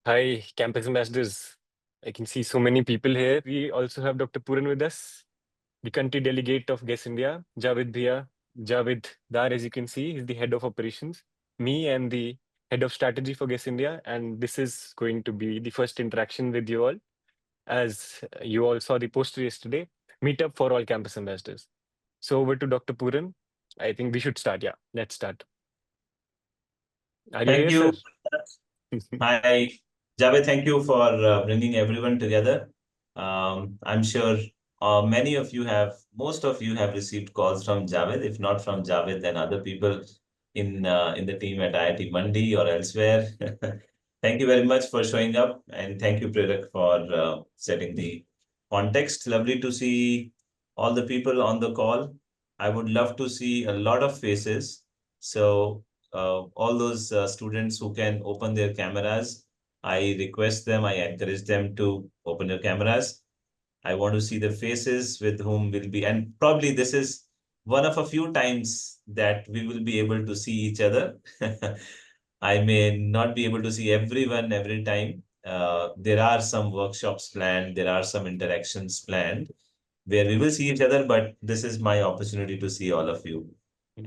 Hi, Campus Ambassadors. I can see so many people here. We also have Dr. Puran with us, the country delegate of GUESS India, Javed Bhaiya. Javed Dar, as you can see, is the head of operations. Me, I'm the head of strategy for GUESS India, and this is going to be the first interaction with you all. As you all saw the poster yesterday, Meetup for all campus ambassadors. So over to Dr. Puran. I think we should start. Yeah, let's start. Are you Thank here, you. sir? Hi, Javed. Thank you for bringing everyone together. I'm sure most of you have received calls from Javed. If not from Javed, then other people in the team at IIT Mandi or elsewhere. Thank you very much for showing up, and thank you, Prerak, for setting the context. Lovely to see all the people on the call. I would love to see a lot of faces. So all those students who can open their cameras, I request them, I encourage them to open their cameras. I want to see the faces with whom we'll be, and probably this is one of a few times that we will be able to see each other. I may not be able to see everyone every time. There are some workshops planned, there are some interactions planned where we will see each other, but this is my opportunity to see all of you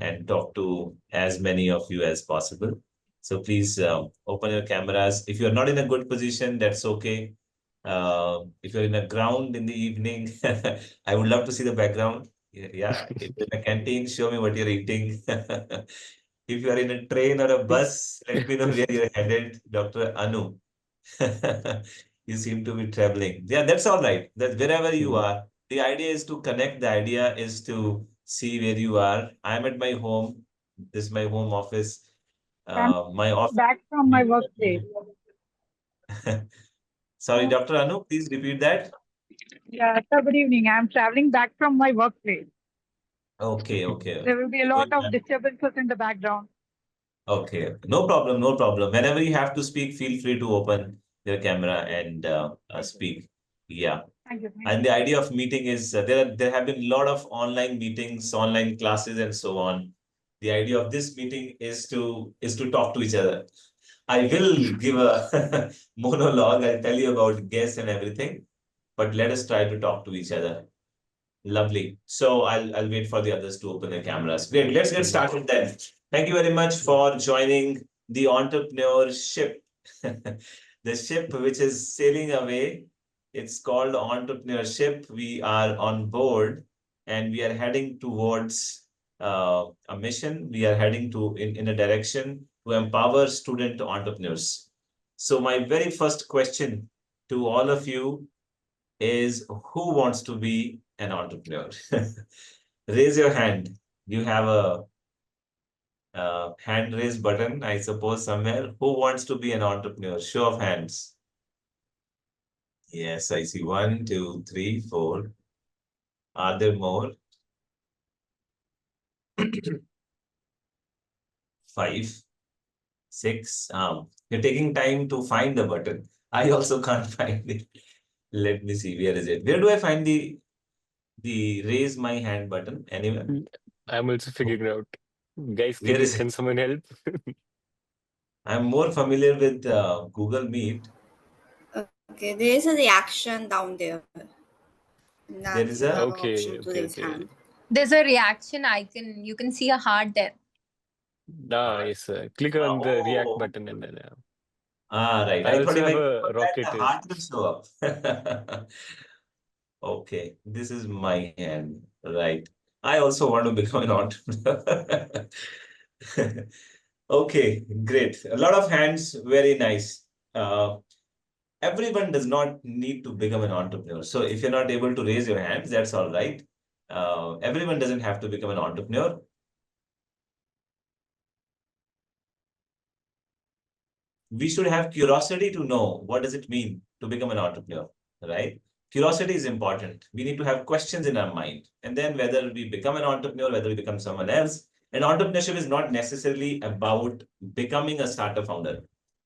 and talk to as many of you as possible. So please open your cameras. If you're not in a good position, that's okay. If you're in a ground in the evening, I would love to see the background. Yeah, if you're in a canteen, show me what you're eating. If you are in a train or a bus, let me know where you're headed, Dr. Anu. You seem to be traveling. Yeah, that's all right. That wherever you are, the idea is to connect. The idea is to see where you are. I'm at my home. This is my home office. I'm My office. back from my workplace. Sorry, Dr. Anu, please repeat that. Yeah, sir, good evening. I'm traveling back from my workplace. Okay, okay. There will be a Going lot of back. disturbances in the background. Okay, no problem, no problem. Whenever you have to speak, feel free to open your camera and speak. Yeah. Thank you. Thank And you. the idea of meeting is there have been a lot of online meetings, online classes, and so on. The idea of this meeting is to talk to each other. I will give a monologue. I'll tell you about guests and everything, but let us try to talk to each other. Lovely. So I'll wait for the others to open their cameras. Great. Let's get started then. Thank you very much for joining the entrepreneurship. The ship which is sailing away. It's called Entrepreneurship. We are on board and we are heading towards a mission. We are heading in a direction to empower student entrepreneurs. So my very first question to all of you is, who wants to be an entrepreneur? Raise your hand. You have a hand raise button, I suppose, somewhere. Who wants to be an entrepreneur? Show of hands. Yes, I see 1, 2, 3, 4. Are there more? 5, 6. You're taking time to find the button. I also can't find it. Let me see. Where is it? Where do I find the raise my hand button? Anyone? I'm also figuring out. Guys, Where is it? can someone help? I'm more familiar with Google Meet. Okay, there is a reaction down there. There is a okay. Hand. There's a reaction icon. You can see a heart there. Yes, click on the react button and then. Right. I I thought also if have I click a on that, rocket. the heart will show up. Okay, this is my hand. Right. I also want to become an entrepreneur. Okay, great. A lot of hands, very nice. Everyone does not need to become an entrepreneur. So if you're not able to raise your hands, that's all right. Everyone doesn't have to become an entrepreneur. We should have curiosity to know what does it mean to become an entrepreneur, right? Curiosity is important. We need to have questions in our mind. And then whether we become an entrepreneur, whether we become someone else, and entrepreneurship is not necessarily about becoming a startup founder.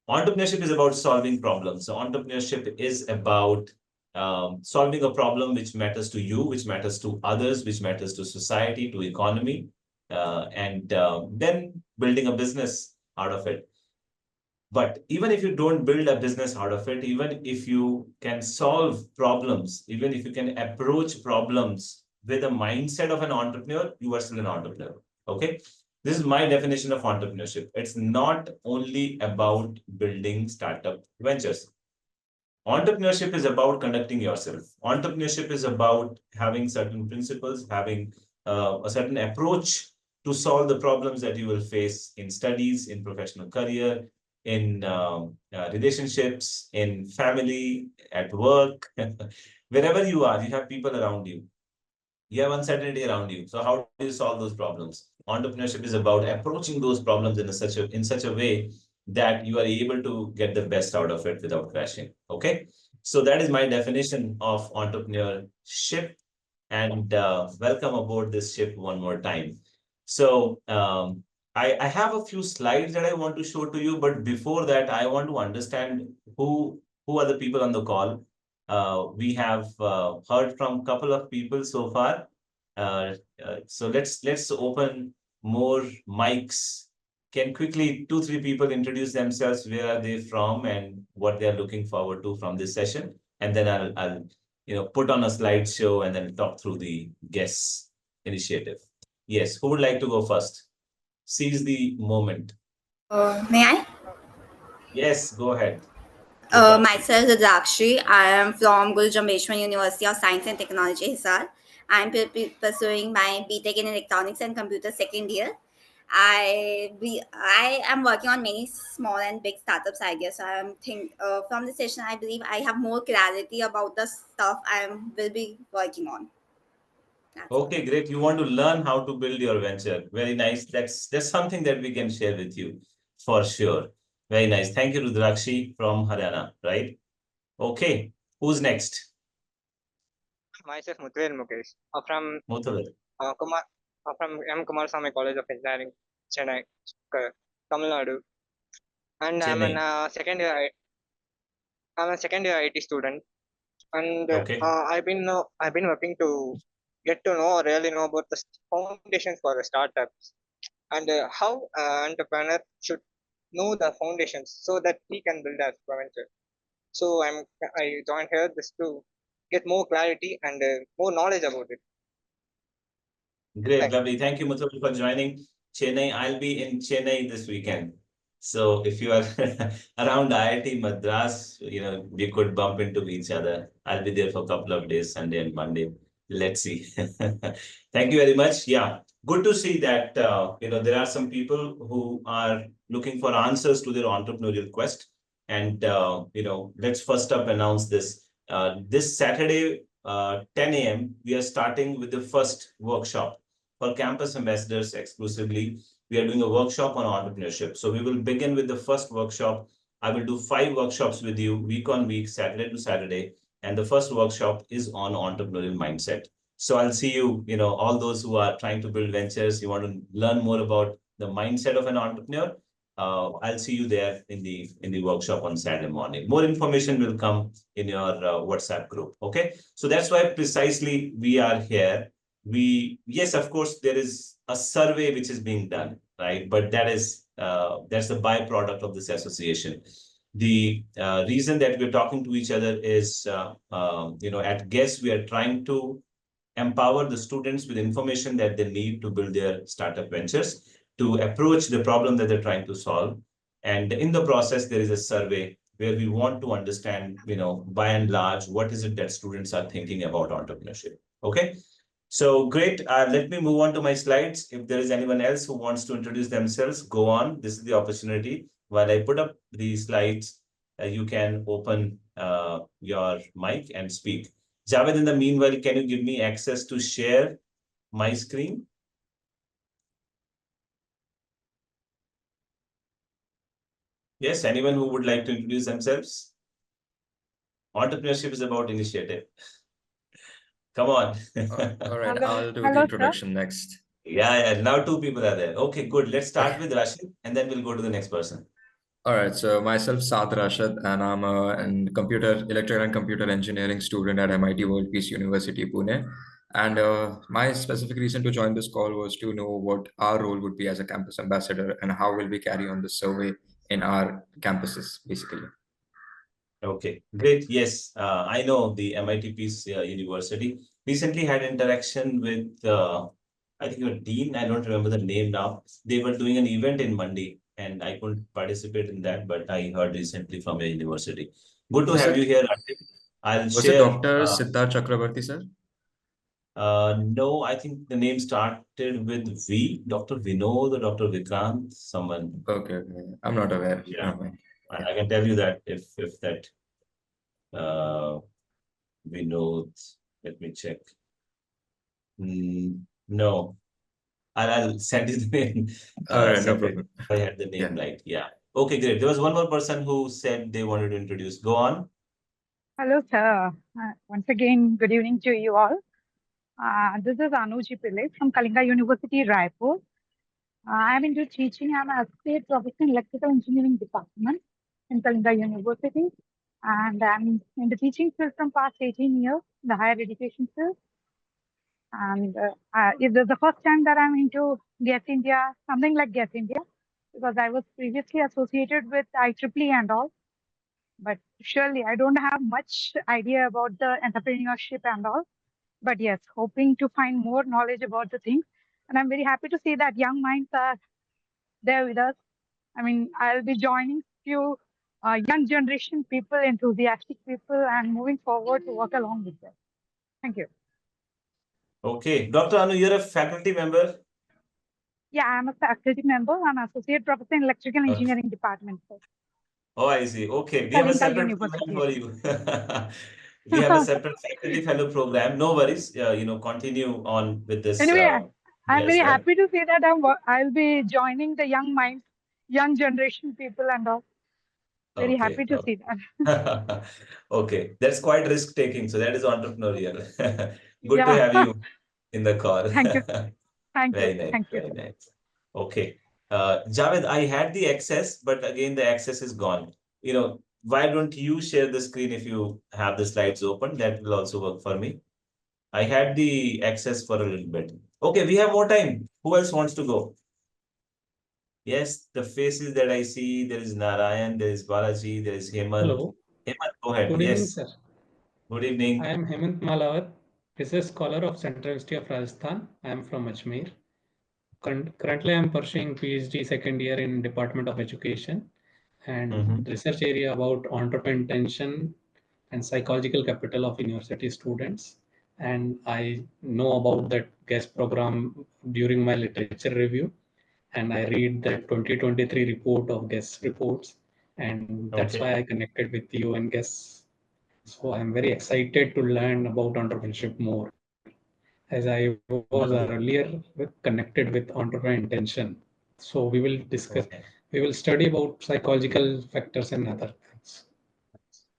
Entrepreneurship is about solving problems. So entrepreneurship is about solving a problem which matters to you, which matters to others, which matters to society, to economy, and then building a business out of it. But even if you don't build a business out of it, even if you can solve problems, even if you can approach problems with a mindset of an entrepreneur, you are still an entrepreneur. Okay. This is my definition of entrepreneurship. It's not only about building startup ventures. Entrepreneurship is about conducting yourself. Entrepreneurship is about having certain principles, having a certain approach to solve the problems that you will face in studies, in professional career, in relationships, in family, at work, wherever you are, you have people around you. You have uncertainty around you. So how do you solve those problems? Entrepreneurship is about approaching those problems in such a way that you are able to get the best out of it without crashing. Okay. So that is my definition of entrepreneurship. And welcome aboard this ship one more time. So I have a few slides that I want to show to you, but before that, I want to understand who are the people on the call. We have heard from a couple of people so far. So let's open more mics. Can quickly 2-3 people introduce themselves, where are they from and what they're looking forward to from this session, and then I'll put on a slideshow and then talk through the GUESSS initiative. Yes, who would like to go first? Seize the moment. May I? Yes, go ahead. Myself is Dakshi. I am from Guru Jambheshwar University of Science and Technology, Hisar. I am pursuing my BTech in Electronics and Computer second year. I am working on many small and big startups ideas. So from this session, I believe I have more clarity about the stuff will be working on. Okay, great. You want to learn how to build your venture. Very nice. That's something that we can share with you for sure. Very nice. Thank you, Rudrakshi from Haryana, right? Okay. Who's next? Myself, Muthuvel Mukesh, Muthuvel. from M. Kumarasamy College of Engineering, Chennai, Tamil Nadu, and Chennai. I'm a second year IT student, and Okay. I've been working to get to really know about the foundations for the startups, and how an entrepreneur should know the foundations so that he can build a venture. So I joined here just to get more clarity and more knowledge about it. Great, lovely. Thank you, Muthuvel, for joining Chennai. I'll be in Chennai this weekend. So if you are around IIT Madras, we could bump into each other. I'll be there for a couple of days, Sunday and Monday. Let's see. Thank you very much. Yeah, good to see that, there are some people who are looking for answers to their entrepreneurial quest. And, let's first up announce this. This Saturday, 10 a.m., we are starting with the first workshop for campus ambassadors exclusively. We are doing a workshop on entrepreneurship. So we will begin with the first workshop. I will do 5 workshops with you week on week, Saturday to Saturday. And the first workshop is on entrepreneurial mindset. So I'll see you, all those who are trying to build ventures, you want to learn more about the mindset of an entrepreneur. I'll see you there in the workshop on Saturday morning. More information will come in your WhatsApp group. Okay. So that's why precisely we are here. Yes, of course, there is a survey which is being done, right? But that's the byproduct of this association. The reason that we're talking to each other is, at GUESS, we are trying to empower the students with information that they need to build their startup ventures, to approach the problem that they're trying to solve. And in the process, there is a survey where we want to understand, by and large, what is it that students are thinking about entrepreneurship. Okay. So great. Let me move on to my slides. If there is anyone else who wants to introduce themselves, go on. This is the opportunity. While I put up the slides, you can open your mic and speak. Javed, in the meanwhile, can you give me access to share my screen? Yes, anyone who would like to introduce themselves? Entrepreneurship is about initiative. Come on. All right, Hello. I'll do Hello, the sir. introduction next. Yeah, now 2 people are there. Okay, good. Let's start with Rashid and then we'll go to the next person. All right, so myself, Saad Rashid, and I'm an electrical and computer engineering student at MIT World Peace University, Pune. And my specific reason to join this call was to know what our role would be as a campus ambassador and how will we carry on the survey in our campuses, basically. Okay, great. Yes, I know the MIT Peace University. Recently had interaction with, I think your dean, I don't remember the name now. They were doing an event in Mandi and I couldn't participate in that, but I heard recently from your university. Good to Was have you it here, Artik. I'll was it share. Dr. Siddharth Chakrabarti, sir? No, I think the name started with V, Dr. Vinod or Dr. Vikrant, someone. Okay, I'm not aware. Yeah, Never mind. I can tell you that if that Vinod, let me check. No, I'll send you the name All right, no separate. problem. I had the name Yeah. right. Yeah. Okay, great. There was one more person who said they wanted to introduce. Go on. Hello, sir. Once again, good evening to you all. This is Anuji Pillai from Kalinga University, Raipur. I'm into teaching. I'm an associate professor in electrical engineering department in Kalinga University. And I'm in the teaching field from past 18 years, the higher education field. And it was the first time that I'm into GUESS India, something like GUESS India, because I was previously associated with IEEE and all. But surely I don't have much idea about the entrepreneurship and all. But yes, hoping to find more knowledge about the things. And I'm very happy to see that young minds are there with us. I mean, I'll be joining few young generation people, enthusiastic people, and moving forward to work along with them. Thank you. Okay, Dr. Anu, you're a faculty member. Yeah, I'm a faculty member. I'm associate professor in electrical Okay. engineering department. Sir. Oh, I see. Okay, we have a Kalinga separate program University. for you. We have a separate faculty fellow program. No worries. Continue on with this. Anyway, I'm Yes, very sir. happy to say that I'll be joining the young minds, young generation people and all. Very Okay. happy to see that. Okay, that's quite risk taking. So that is entrepreneurial. Good to Yeah. have you in the call. Thank you. Thank Very you. nice. Thank you. Very nice. Okay. Javed, I had the access, but again, the access is gone. Why don't you share the screen if you have the slides open? That will also work for me. I had the access for a little bit. Okay, we have more time. Who else wants to go? Yes, the faces that I see, there is Narayan, there is Balaji, there is Hemant. Hello. Hemant, go ahead. Good evening, Yes. sir. Good evening. I am Hemant Malawat, research scholar of Central University of Rajasthan. I am from Ajmer. Currently, I am pursuing PhD second year in Department of Education and research area about entrepreneur intention and psychological capital of university students. And I know about that GUESS program during my literature review. And I read the 2023 report of GUESS reports. And that's why I connected with you and GUESS. So I'm very excited to learn about entrepreneurship more, as I was earlier connected with entrepreneur intention. So we will discuss, we will study about psychological factors and other things.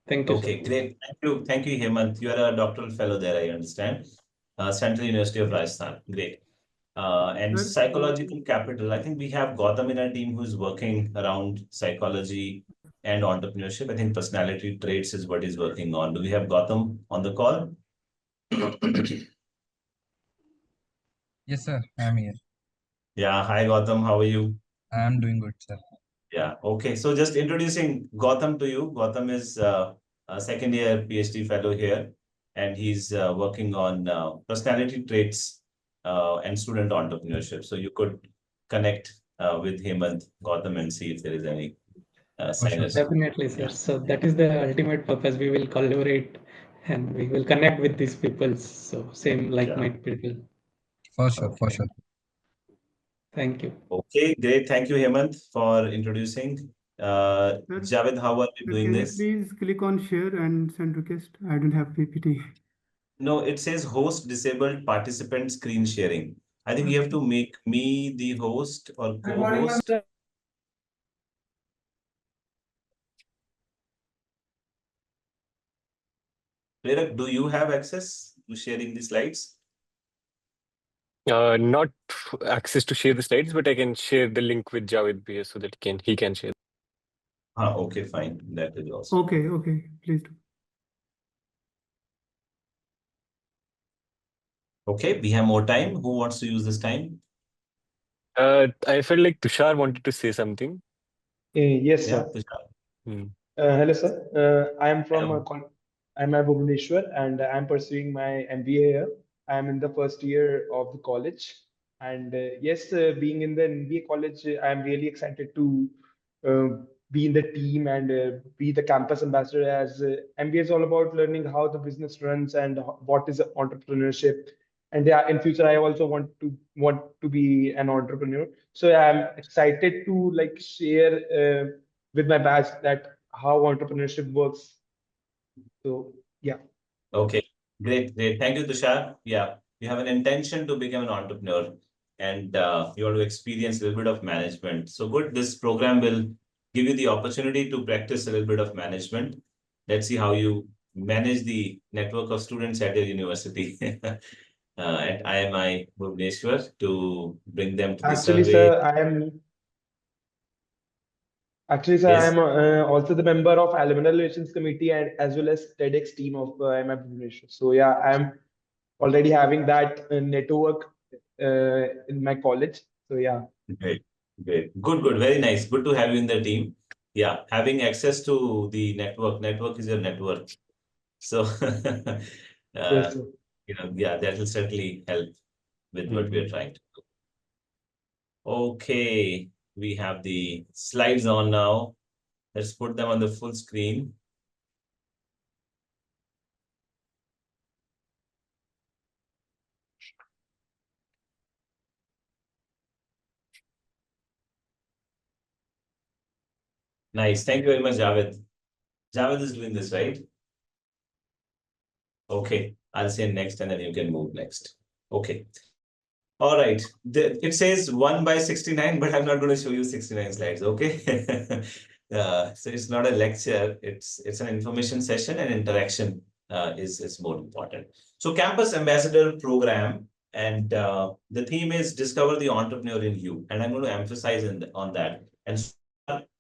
Thank you. Okay, great. Thank you, Hemant. You are a doctoral fellow there, I understand. Central University of Rajasthan. Great. And psychological capital. I think we have Gautam in our team who's working around psychology and entrepreneurship. I think personality traits is what he's working on. Do we have Gautam on the call? Yes, sir. I'm here. Yeah. Hi, Gautam. How are you? I'm doing good, sir. Yeah. Okay. So just introducing Gautam to you. Gautam is a second year PhD fellow here, and he's working on personality traits and student entrepreneurship. So you could connect with him and Gautam and see if there is any synergy. Definitely, sir. Yeah. So that is the ultimate purpose. We will collaborate and we will connect with these people. So same like-minded people. For sure, for sure. Thank you. Okay, great. Thank you, Hemant, for introducing. Javed, how are you doing this? Can you please click on share and send request? I don't have PPT. No, it says host disabled participant screen sharing. I think you have to make me the host or co-host. Prerak, do you have access to sharing the slides? Not access to share the slides, but I can share the link with Javed here so that he can share. Okay, fine. That is awesome. Okay, please do. Okay, we have more time. Who wants to use this time? I felt like Tushar wanted to say something. Yes, Yeah, sir. Tushar. Hello, sir. I am from Hello. I'm at Bhubaneswar and I'm pursuing my MBA here. I'm in the first year of the college. And yes, being in the MBA college, I'm really excited to uh, be in the team and be the campus ambassador, as MBA is all about learning how the business runs and what is entrepreneurship. And yeah, in future, I also want to be an entrepreneur. So I'm excited to like share with my batch that how entrepreneurship works. So yeah. Okay, great, great. Thank you, Tushar. Yeah, you have an intention to become an entrepreneur and you want to experience a little bit of management. So good, this program will give you the opportunity to practice a little bit of management. Let's see how you manage the network of students at your university at IMI Bhubaneswar to bring them to the Actually, survey. sir, I Yes. am also the member of Alumni Relations Committee and as well as TEDx team of IMI Bhubaneswar. So yeah, I am already having that network in my college. So yeah. Great, great. Good, good. Very nice. Good to have you in the team. Yeah, having access to the network is your net worth. So, Yes, sir. yeah, that will certainly help with what we are trying to do. Okay, we have the slides on now. Let's put them on the full screen. Nice. Thank you very much, Javed. Javed is doing this, right? Okay, I'll say next and then you can move next. Okay. All right. It says 1/69, but I'm not going to show you 69 slides. Okay. So it's not a lecture. It's an information session, and interaction is more important. So Campus Ambassador Program, and the theme is Discover the Entrepreneur in You. And I'm going to emphasize on that. And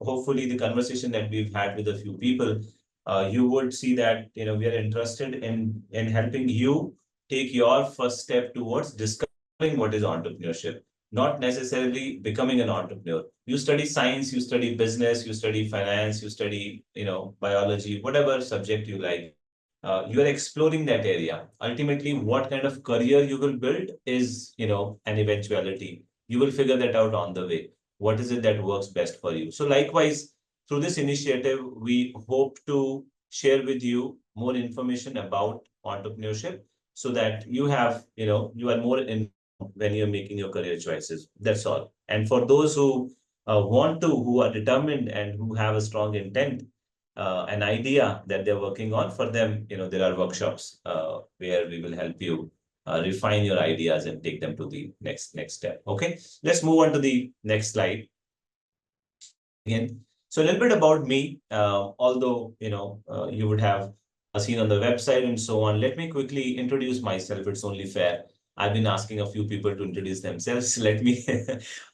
hopefully the conversation that we've had with a few people, you would see that we are interested in helping you take your first step towards discovering what is entrepreneurship, not necessarily becoming an entrepreneur. You study science, you study business, you study finance, you study biology, whatever subject you like. You are exploring that area. Ultimately, what kind of career you will build is an eventuality. You will figure that out on the way. What is it that works best for you? So likewise, through this initiative, we hope to share with you more information about entrepreneurship so that you have, you are more in when you're making your career choices. That's all. And for those who who are determined and who have a strong intent, an idea that they're working on, for them, there are workshops where we will help you refine your ideas and take them to the next step. Okay, let's move on to the next slide. Again, so a little bit about me, although you would have seen on the website and so on. Let me quickly introduce myself. It's only fair. I've been asking a few people to introduce themselves. Let me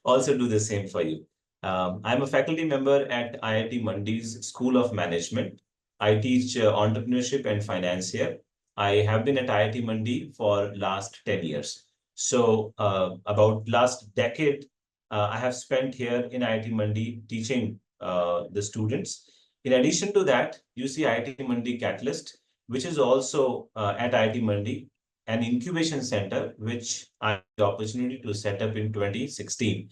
also do the same for you. I'm a faculty member at IIT Mandi's School of Management. I teach entrepreneurship and finance here. I have been at IIT Mandi for last 10 years. So about last decade, I have spent here in IIT Mandi teaching the students. In addition to that, you see IIT Mandi Catalyst, which is also at IIT Mandi, an incubation center, which I had the opportunity to set up in 2016.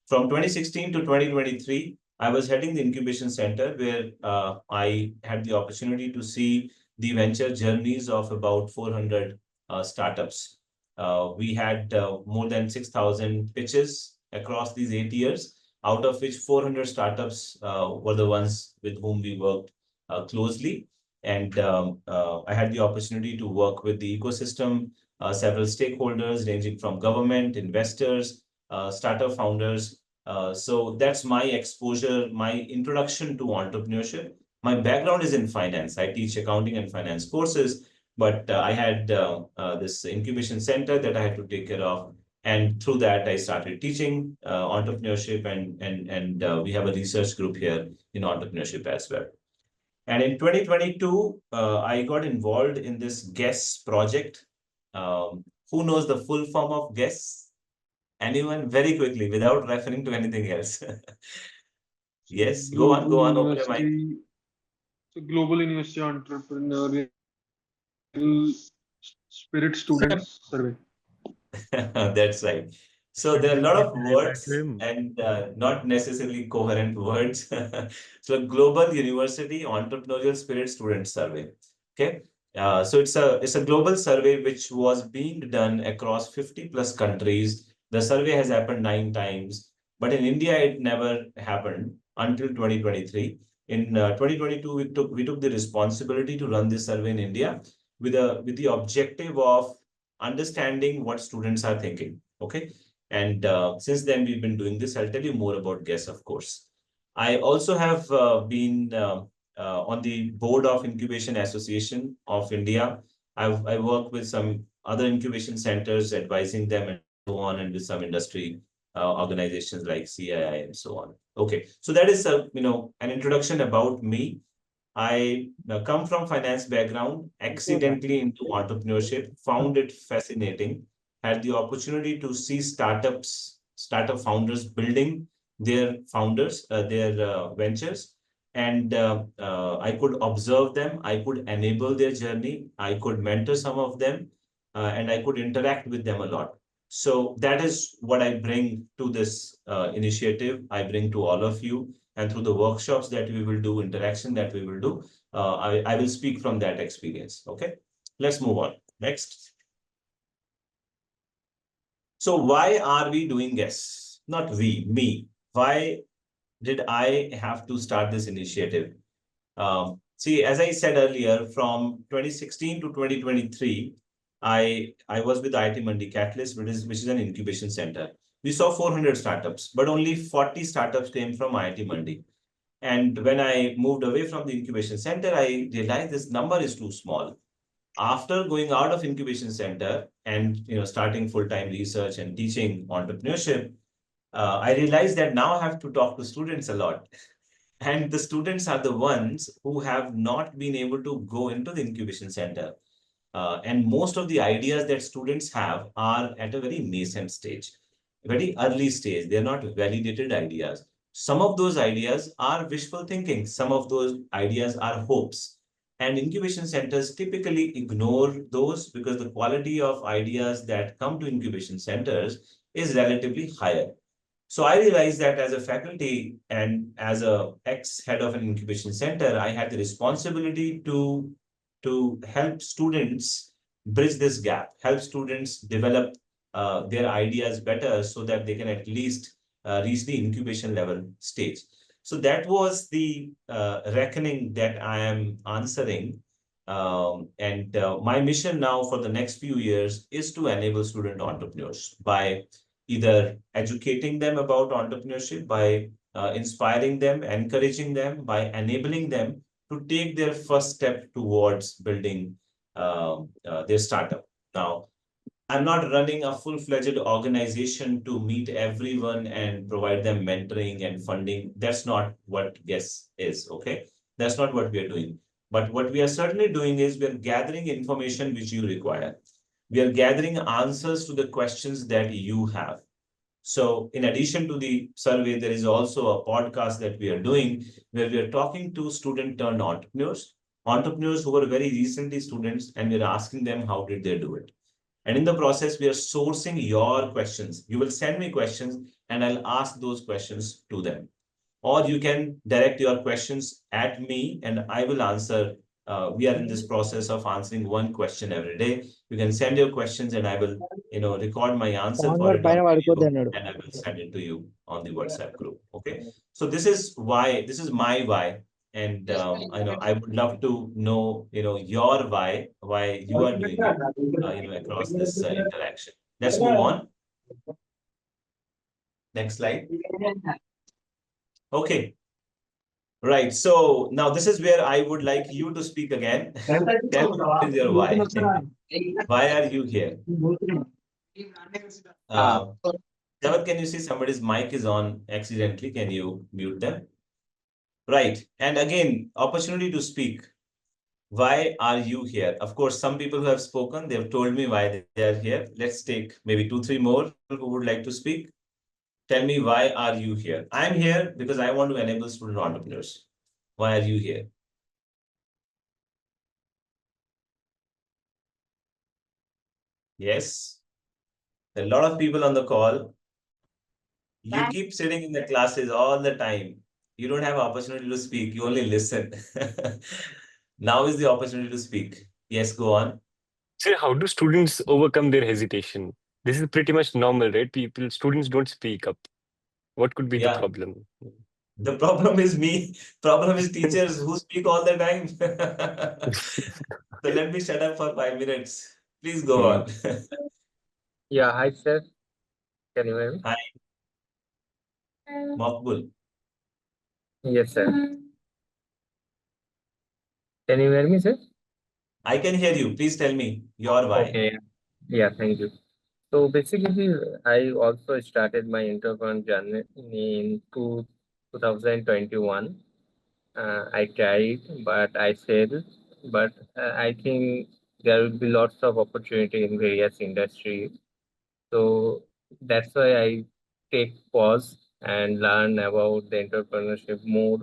From 2016 to 2023, I was heading the incubation center where I had the opportunity to see the venture journeys of about 400 startups. We had more than 6,000 pitches across these 8 years, out of which 400 startups were the ones with whom we worked closely. And I had the opportunity to work with the ecosystem, several stakeholders ranging from government, investors, startup founders. So that's my exposure, my introduction to entrepreneurship. My background is in finance. I teach accounting and finance courses, but I had this incubation center that I had to take care of. And through that, I started teaching entrepreneurship, and we have a research group here in entrepreneurship as well. And in 2022, I got involved in this GUESS project. Who knows the full form of GUESS? Anyone? Very quickly, without referring to anything else. Yes, go on, open your mic. Global University Entrepreneurial Spirit Students Survey. That's right. So there are a lot of words and not necessarily coherent words. So Global University Entrepreneurial Spirit Student Survey. Okay. So it's a global survey which was being done across 50 plus countries. The survey has happened 9 times, but in India it never happened until 2023. In 2022, we took the responsibility to run this survey in India with the objective of understanding what students are thinking. Okay. And since then, we've been doing this. I'll tell you more about GUESS, of course. I also have been on the board of Incubation Association of India. I work with some other incubation centers, advising them and so on, and with some industry organizations like CII and so on. Okay, so that is an introduction about me. I come from finance background, accidentally into entrepreneurship, found it fascinating, had the opportunity to see startup founders building their ventures. And I could observe them, I could enable their journey, I could mentor some of them, and I could interact with them a lot. So that is what I bring to this initiative. I bring to all of you. And through the workshops that we will do, interaction that we will do, I will speak from that experience. Okay, let's move on. Next. So why are we doing GUESS? Not we, me. Why did I have to start this initiative? See, as I said earlier, from 2016 to 2023, I was with IIT Mandi Catalyst, which is an incubation center. We saw 400 startups, but only 40 startups came from IIT Mandi. And when I moved away from the incubation center, I realized this number is too small. After going out of incubation center and starting full-time research and teaching entrepreneurship, I realized that now I have to talk to students a lot. And the students are the ones who have not been able to go into the incubation center. And most of the ideas that students have are at a very nascent stage, very early stage. They're not validated ideas. Some of those ideas are wishful thinking. Some of those ideas are hopes. And incubation centers typically ignore those because the quality of ideas that come to incubation centers is relatively higher. So I realized that as a faculty and as a ex-head of an incubation center, I had the responsibility to help students bridge this gap, help students develop their ideas better so that they can at least reach the incubation level stage. So that was the reckoning that I am answering. My mission now for the next few years is to enable student entrepreneurs by either educating them about entrepreneurship, by inspiring them, encouraging them, by enabling them to take their first step towards building their startup. Now, I'm not running a full-fledged organization to meet everyone and provide them mentoring and funding. That's not what GUESS is, okay? That's not what we are doing. But what we are certainly doing is we are gathering information which you require. We are gathering answers to the questions that you have. So in addition to the survey, there is also a podcast that we are doing where we are talking to student turned entrepreneurs who were very recently students, and we're asking them how did they do it. And in the process, we are sourcing your questions. You will send me questions and I'll ask those questions to them. Or you can direct your questions at me and I will answer. We are in this process of answering one question every day. You can send your questions and I will, record my answer for it on video, and I will send it to you on the WhatsApp group. Okay. So this is my why. And I would love to know, your why you are doing it, across this interaction. Let's move on. Next slide. Okay. Right. So now this is where I would like you to speak again. Tell me what is your why. Why are you here? Javad, can you see somebody's mic is on accidentally? Can you mute them? Right. And again, opportunity to speak. Why are you here? Of course, some people who have spoken, they've told me why they are here. Let's take maybe 2-3 more who would like to speak. Tell me, why are you here? I'm here because I want to enable student entrepreneurs. Why are you here? Yes, a lot of people on the call. You keep sitting in the classes all the time. You don't have opportunity to speak. You only listen. Now is the opportunity to speak. Yes, go on. So how do students overcome their hesitation? This is pretty much normal, right? Students don't speak up. What could be the Yeah, problem? the problem is me. Problem is teachers who speak all the time. So let me shut up for 5 minutes. Please go Hmm. on. Yeah, hi sir. Can you hear me? Hi, Mokbul. Yes, sir. Can you hear me, sir? I can hear you. Please tell me your why. Okay. Yeah, thank you. So basically, I also started my entrepreneur journey in 2021. I tried, but I failed. But I think there will be lots of opportunity in various industries. So that's why I take pause and learn about the entrepreneurship more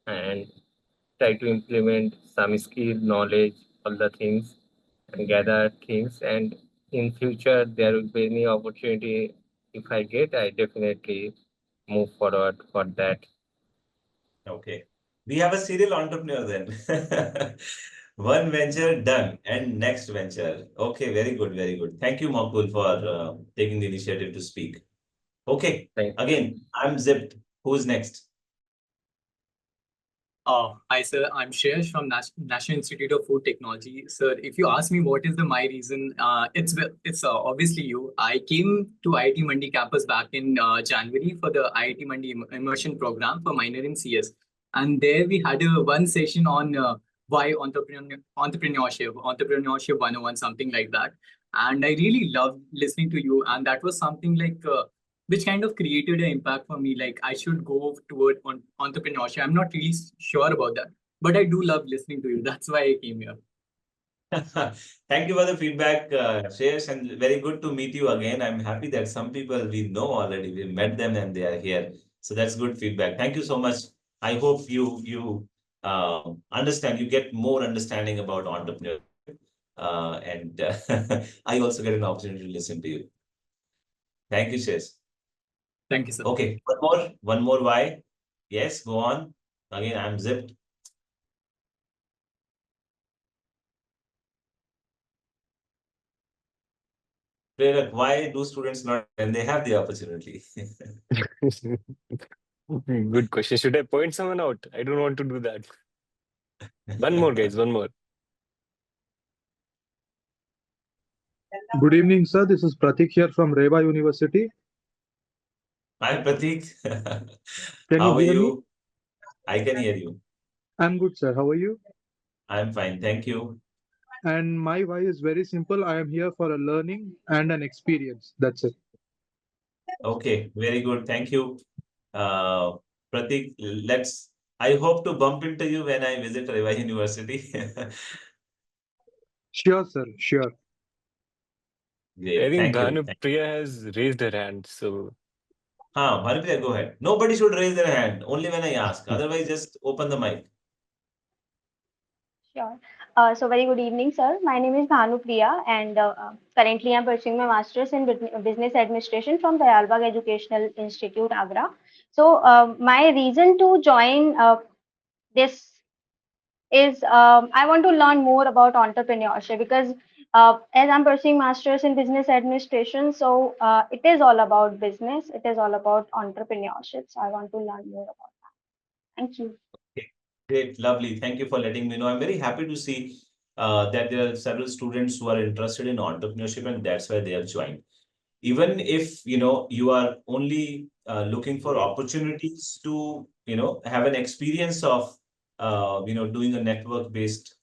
and try to implement some skill, knowledge, all the things, and gather things. And in future, there will be any opportunity. If I get, I definitely move forward for that. Okay. We have a serial entrepreneur then. One venture done and next venture. Okay, very good, very good. Thank you, Mokul, for taking the initiative to speak. Okay, Thank you. again, I'm zipped. Who's next? Hi, sir. I'm Shreyash from National Institute of Food Technology. Sir, if you ask me what is my reason, it's obviously you. I came to IIT Mandi campus back in January for the IIT Mandi Immersion program for minor in CS. And there we had one session on why entrepreneurship 101, something like that. And I really loved listening to you. And that was something like which kind of created an impact for me. Like I should go toward entrepreneurship. I'm not really sure about that, but I do love listening to you. That's why I came here. Thank you for the feedback, Shreyash, and very good to meet you again. I'm happy that some people we know already, we met them and they are here. So that's good feedback. Thank you so much. I hope you understand, you get more understanding about entrepreneurship. And I also get an opportunity to listen to you. Thank you, Shreyash. Thank you, sir. Okay, one more why. Yes, go on. Again, I'm zipped. Prerak, why do students not when they have the opportunity? Good question. Should I point someone out? I don't want to do that. One more, guys. One more. Good evening, sir. This is Pratik here from Reva University. Hi, Pratik. Can How you are hear me? you? I can hear you. I'm good, sir. How are you? I'm fine. Thank you. And my why is very simple. I am here for a learning and an experience. That's it. Okay, very good. Thank you. Pratik, I hope to bump into you when I visit Reva University. Sure, sir. Sure. I Great. think Thank you. Priya has raised her hand. So Bhanupriya, go ahead. Nobody should raise their hand, only when I ask. Otherwise, just open the mic. Sure. So very good evening, sir. My name is Bhanu Priya, and currently I'm pursuing my master's in business administration from the Dayalbagh Educational Institute, Agra. So my reason to join this is I want to learn more about entrepreneurship because as I'm pursuing master's in business administration, so it is all about business. It is all about entrepreneurship. So I want to learn more about that. Thank you. Okay, great, lovely. Thank you for letting me know. I'm very happy to see that there are several students who are interested in entrepreneurship, and that's why they have joined. Even if you are only looking for opportunities to have an experience of doing a network based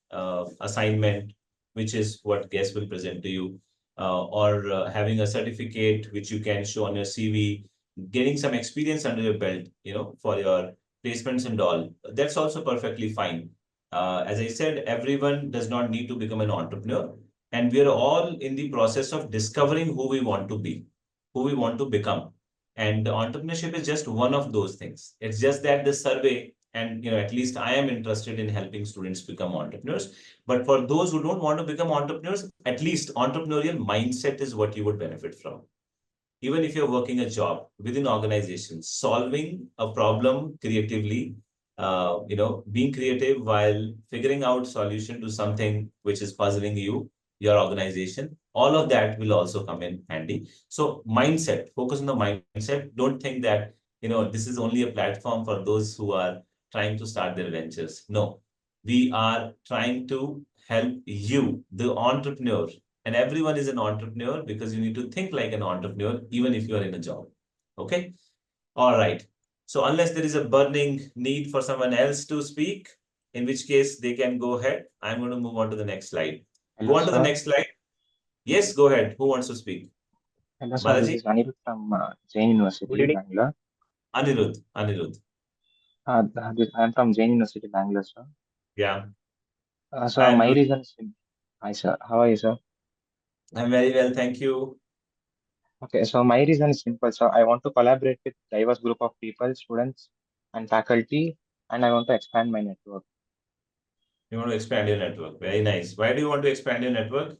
assignment, which is what GUESS will present to you, or having a certificate which you can show on your CV, getting some experience under your belt for your placements and all, that's also perfectly fine. As I said, everyone does not need to become an entrepreneur, and we are all in the process of discovering who we want to be, who we want to become. And entrepreneurship is just one of those things. It's just that the survey, and at least I am interested in helping students become entrepreneurs. But for those who don't want to become entrepreneurs, at least entrepreneurial mindset is what you would benefit from. Even if you're working a job within organizations, solving a problem creatively, being creative while figuring out solution to something which is puzzling you, your organization, all of that will also come in handy. So mindset, focus on the mindset. Don't think that, this is only a platform for those who are trying to start their ventures. No, we are trying to help you, the entrepreneur, and everyone is an entrepreneur because you need to think like an entrepreneur, even if you are in a job. Okay. All right. So unless there is a burning need for someone else to speak, in which case they can go ahead. I'm going to move on to the next slide. Hello, Go on to the sir. next slide. Yes, go ahead. Who wants to speak? Hello, sir. This Balaji? is Anirudh from Jain University, Bangalore. Anirudh. I'm from Jain University, Bangalore, sir. Yeah. So Hi, my Anirudh. reason is, hi, sir. How are you, sir? I'm very well, thank you. Okay, so my reason is simple, sir. I want to collaborate with diverse group of people, students, and faculty, and I want to expand my network. You want to expand your network. Very nice. Why do you want to expand your network?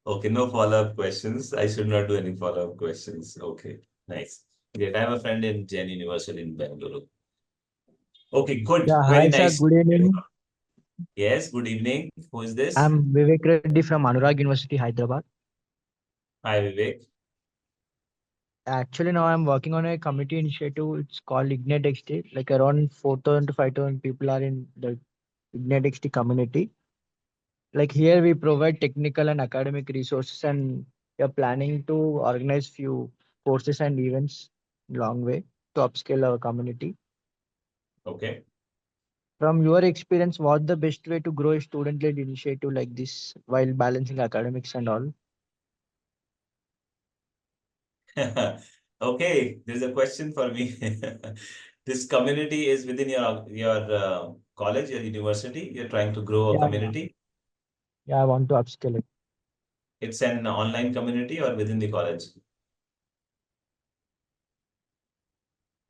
Okay, no follow-up questions. I should not do any follow-up questions. Okay, nice. Great. I have a friend in Jain University in Bangalore. Okay, good. Yeah, Very hi sir, nice. good evening. Yes, good evening. Who is this? I'm Vivek Reddy from Anurag University, Hyderabad. Hi, Vivek. Actually, now I'm working on a community initiative. It's called Ignite XT. Like around 4,000 to 5,000 people are in the Ignite XT community. Like here, we provide technical and academic resources, and we are planning to organize few courses and events long way to upscale our community. Okay. From your experience, what's the best way to grow a student-led initiative like this while balancing academics and all? Okay, there's a question for me. This community is within your college, your university. You're trying to grow a Yeah, community. yeah, I want to upscale it. It's an online community or within the college?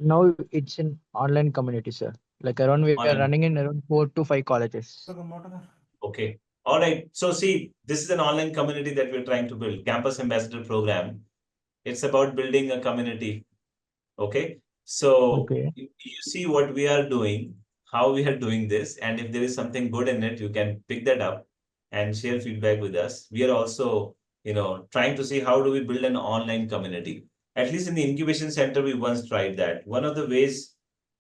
Now it's an online community, sir. Like around we are Online. running in around 4 to 5 colleges. Okay. All right. So see, this is an online community that we're trying to build. Campus Ambassador Program. It's about building a community. Okay. So Okay. you see what we are doing, how we are doing this, and if there is something good in it, you can pick that up and share feedback with us. We are also, trying to see how do we build an online community. At least in the incubation center, we once tried that. One of the ways,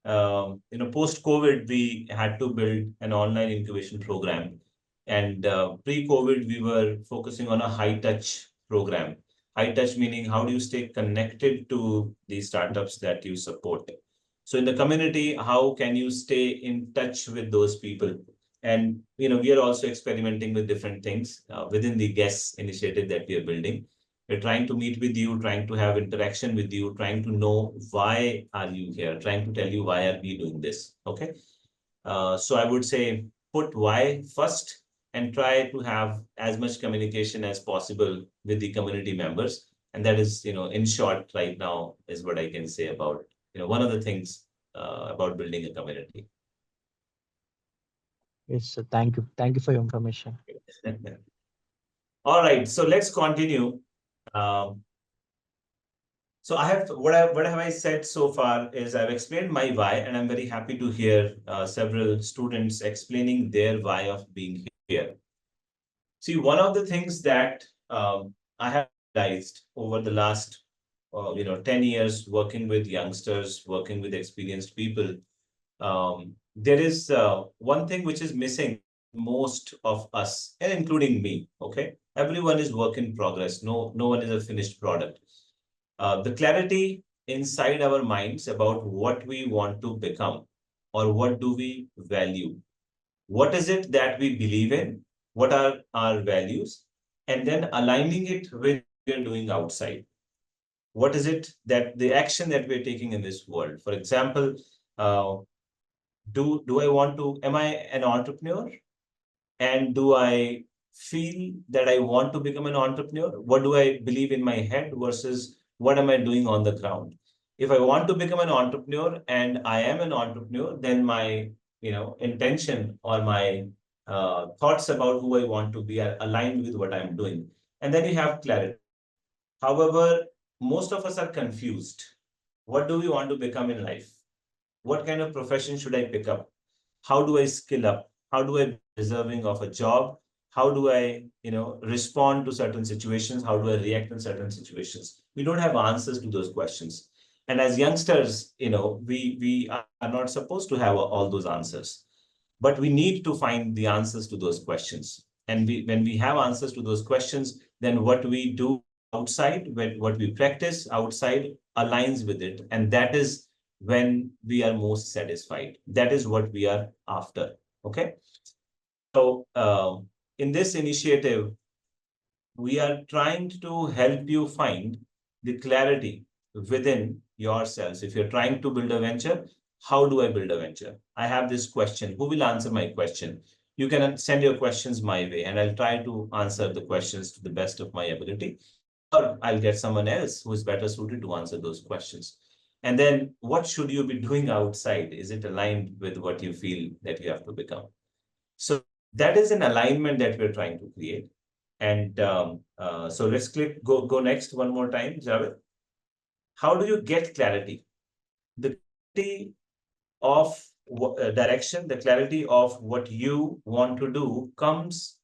post-COVID, we had to build an online incubation program. And pre-COVID, we were focusing on a high-touch program. High touch meaning how do you stay connected to the startups that you support? So in the community, how can you stay in touch with those people? And we are also experimenting with different things within the GUESSS initiative that we are building. We're trying to meet with you, trying to have interaction with you, trying to know why are you here, trying to tell you why are we doing this. Okay. So I would say put why first and try to have as much communication as possible with the community members. And that is, in short, right now is what I can say about, one of the things about building a community. Yes, sir. Thank you. Thank you for your information. All right. So let's continue. So what have I said so far is I've explained my why, and I'm very happy to hear several students explaining their why of being here. See, one of the things that I have realized over the last 10 years working with youngsters, working with experienced people, there is one thing which is missing most of us, and including me. Okay, everyone is work in progress. No one is a finished product. The clarity inside our minds about what we want to become or what do we value. What is it that we believe in? What are our values? And then aligning it with what we are doing outside. What is it that the action that we're taking in this world? For example, am I an entrepreneur? And do I feel that I want to become an entrepreneur? What do I believe in my head versus what am I doing on the ground? If I want to become an entrepreneur and I am an entrepreneur, then my intention or my thoughts about who I want to be are aligned with what I'm doing. And then you have clarity. However, most of us are confused. What do we want to become in life? What kind of profession should I pick up? How do I skill up? How do I be deserving of a job? How do I, respond to certain situations? How do I react in certain situations? We don't have answers to those questions. And as youngsters, we are not supposed to have all those answers, but we need to find the answers to those questions. And when we have answers to those questions, then what we do outside, what we practice outside aligns with it. And that is when we are most satisfied. That is what we are after. Okay. So in this initiative, we are trying to help you find the clarity within yourselves. If you're trying to build a venture, how do I build a venture? I have this question. Who will answer my question? You can send your questions my way, and I'll try to answer the questions to the best of my ability. Or I'll get someone else who is better suited to answer those questions. And then what should you be doing outside? Is it aligned with what you feel that you have to become? So that is an alignment that we're trying to create. And so let's go next one more time, Javed. How do you get clarity? The clarity of direction, the clarity of what you want to do comes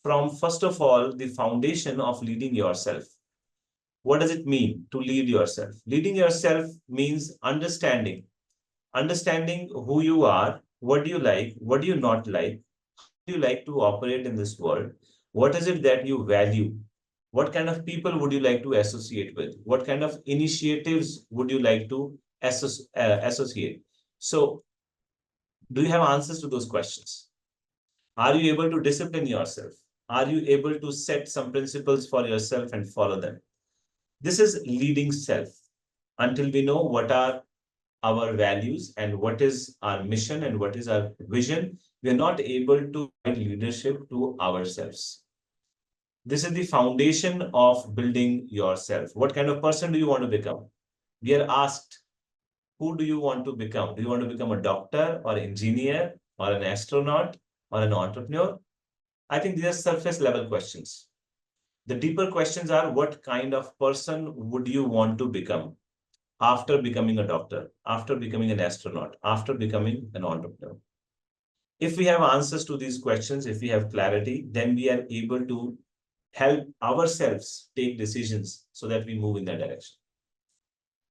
from, first of all, the foundation of leading yourself. What does it mean to lead yourself? Leading yourself means understanding who you are, what do you like, what do you not like, how do you like to operate in this world, what is it that you value, what kind of people would you like to associate with, what kind of initiatives would you like to associate. So do you have answers to those questions? Are you able to discipline yourself? Are you able to set some principles for yourself and follow them? This is leading self. Until we know what are our values and what is our mission and what is our vision, we are not able to provide leadership to ourselves. This is the foundation of building yourself. What kind of person do you want to become? We are asked, who do you want to become? Do you want to become a doctor or engineer or an astronaut or an entrepreneur? I think these are surface level questions. The deeper questions are, what kind of person would you want to become after becoming a doctor, after becoming an astronaut, after becoming an entrepreneur? If we have answers to these questions, if we have clarity, then we are able to help ourselves take decisions so that we move in that direction.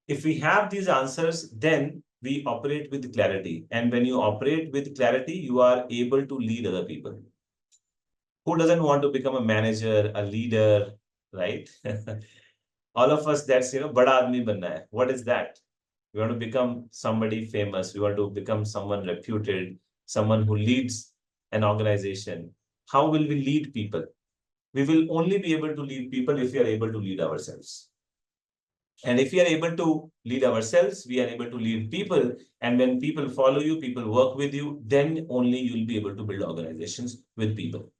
If we have these answers, then we operate with clarity. And when you operate with clarity, you are able to lead other people. Who doesn't want to become a manager, a leader, right? All of us, that's, bada aadmi banna hai. What is that? We want to become somebody famous. We want to become someone reputed, someone who leads an organization. How will we lead people? We will only be able to lead people if we are able to lead ourselves. And if we are able to lead ourselves, we are able to lead people. And when people follow you, people work with you, then only you'll be able to build organizations with people.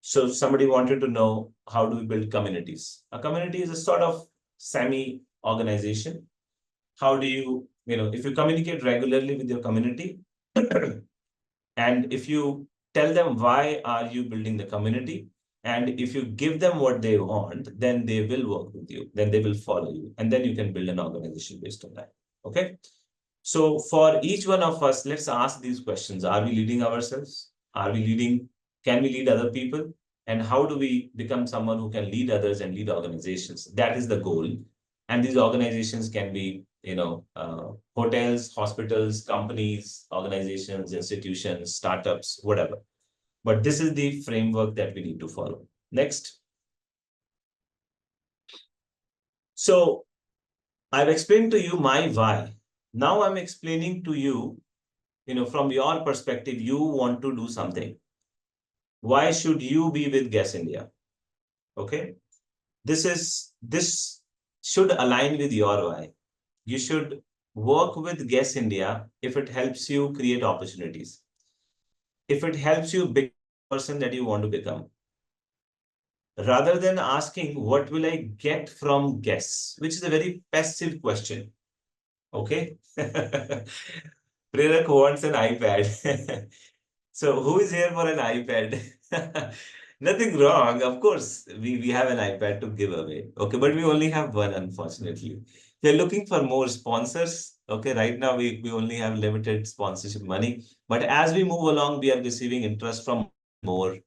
So somebody wanted to know, how do we build communities? A community is a sort of semi-organization. How do you, if you communicate regularly with your community, and if you tell them why are you building the community, and if you give them what they want, then they will work with you, then they will follow you, and then you can build an organization based on that. Okay. So for each one of us, let's ask these questions. Are we leading ourselves? Are we leading? Can we lead other people? And how do we become someone who can lead others and lead organizations? That is the goal. And these organizations can be, hotels, hospitals, companies, organizations, institutions, startups, whatever. But this is the framework that we need to follow. Next. So I've explained to you my why. Now I'm explaining to you, from your perspective, you want to do something. Why should you be with GUESSS India? Okay. This should align with your why. You should work with GUESSS India if it helps you create opportunities. If it helps you person that you want to become. Rather than asking, what will I get from GUESS, which is a very passive question. Okay. Prerak wants an iPad. So who is here for an iPad? Nothing wrong. Of course, we have an iPad to give away. Okay, but we only have one, unfortunately. We are looking for more sponsors. Okay, right now we only have limited sponsorship money. But as we move along, we are receiving interest from more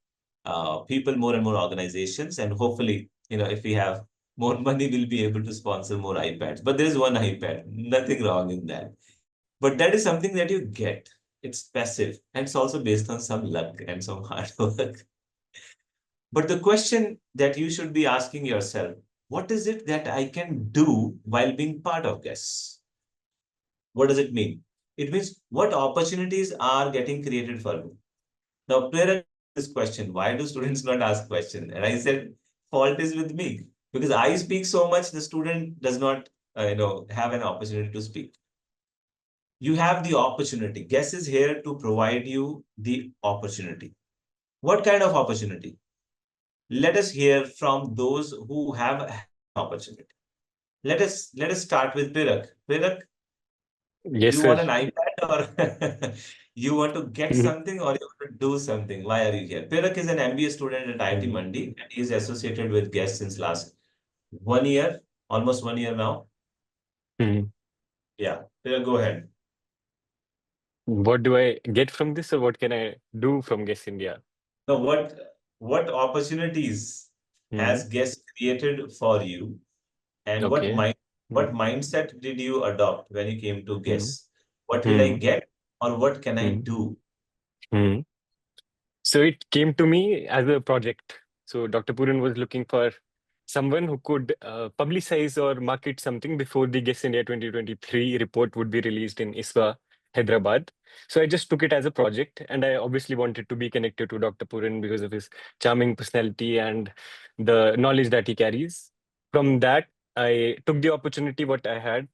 people, more and more organizations. And hopefully, if we have more money, we'll be able to sponsor more iPads. But there is one iPad. Nothing wrong in that. But that is something that you get. It's passive, and it's also based on some luck and some hard work. But the question that you should be asking yourself, what is it that I can do while being part of GUESS? What does it mean? It means what opportunities are getting created for me. Now, Prerak, this question, why do students not ask questions? And I said, fault is with me. Because I speak so much, the student does not have an opportunity to speak. You have the opportunity. GUESS is here to provide you the opportunity. What kind of opportunity? Let us hear from those who have an opportunity. Let us start with Prerak. Prerak, Yes, you sir. want an iPad, or you want to get something, or you want to do something? Why are you here? Prerak is an MBA student at IIT Mandi, and he is associated with GUESS since last 1 year, almost 1 year now. Yeah, Prerak, go ahead. What do I get from this, or what can I do from GUESS India? So what opportunities has GUESS created for you, and Okay. what mindset did you adopt when you came to GUESS? What will I get, or what can I do? So it came to me as a project. So Dr. Puran was looking for someone who could publicize or market something before the GUESS India 2023 report would be released in ISWA, Hyderabad. So I just took it as a project, and I obviously wanted to be connected to Dr. Puran because of his charming personality and the knowledge that he carries. From that, I took the opportunity what I had,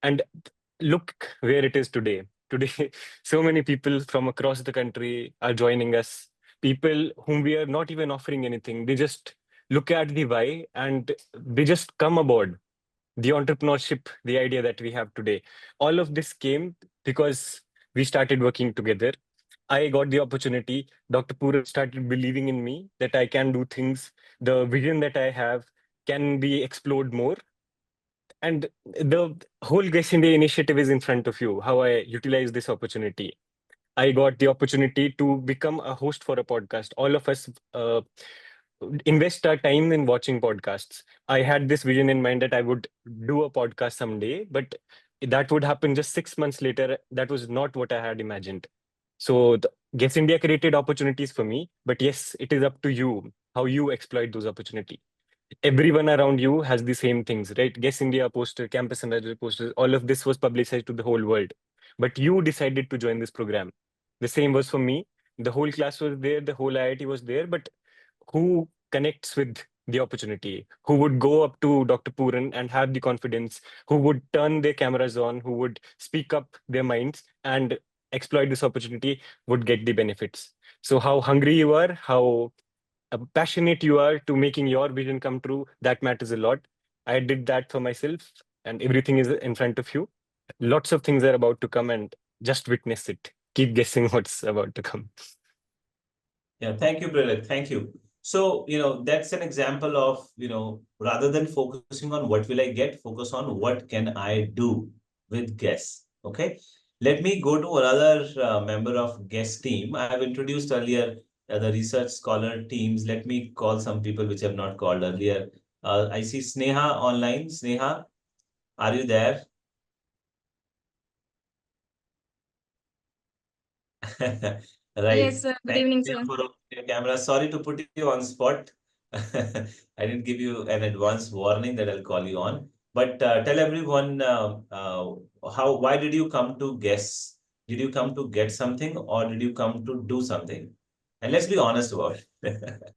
and look where it is today. Today, so many people from across the country are joining us. People whom we are not even offering anything. They just look at the why and they just come aboard. The entrepreneurship, the idea that we have today. All of this came because we started working together. I got the opportunity. Dr. Pura started believing in me that I can do things. The vision that I have can be explored more. And the whole GUESS India initiative is in front of you, how I utilize this opportunity. I got the opportunity to become a host for a podcast. All of us invest our time in watching podcasts. I had this vision in mind that I would do a podcast someday, but that would happen just 6 months later. That was not what I had imagined. So GUESS India created opportunities for me, but yes, it is up to you how you exploit those opportunities. Everyone around you has the same things, right? GUESS India poster, Campus Ambassador poster, all of this was publicized to the whole world. But you decided to join this program. The same was for me. The whole class was there, the whole IIT was there, but who connects with the opportunity? Who would go up to Dr. Puran and have the confidence? Who would turn their cameras on? Who would speak up their minds and exploit this opportunity would get the benefits. So how hungry you are, how passionate you are to making your vision come true, that matters a lot. I did that for myself, and everything is in front of you. Lots of things are about to come, and just witness it. Keep guessing what's about to come. Yeah, thank you, Prerak. Thank you. So, that's an example of, rather than focusing on what will I get, focus on what can I do with GUESS. Okay. Let me go to another member of GUESS team. I have introduced earlier the research scholar teams. Let me call some people which I have not called earlier. I see Sneha online. Sneha, are you there? Right. Yes, sir. Good Thank evening, you sir. for opening your camera. Sorry to put you on spot. I didn't give you an advance warning that I'll call you on. But tell everyone why did you come to GUESS? Did you come to get something, or did you come to do something? And let's be honest about it.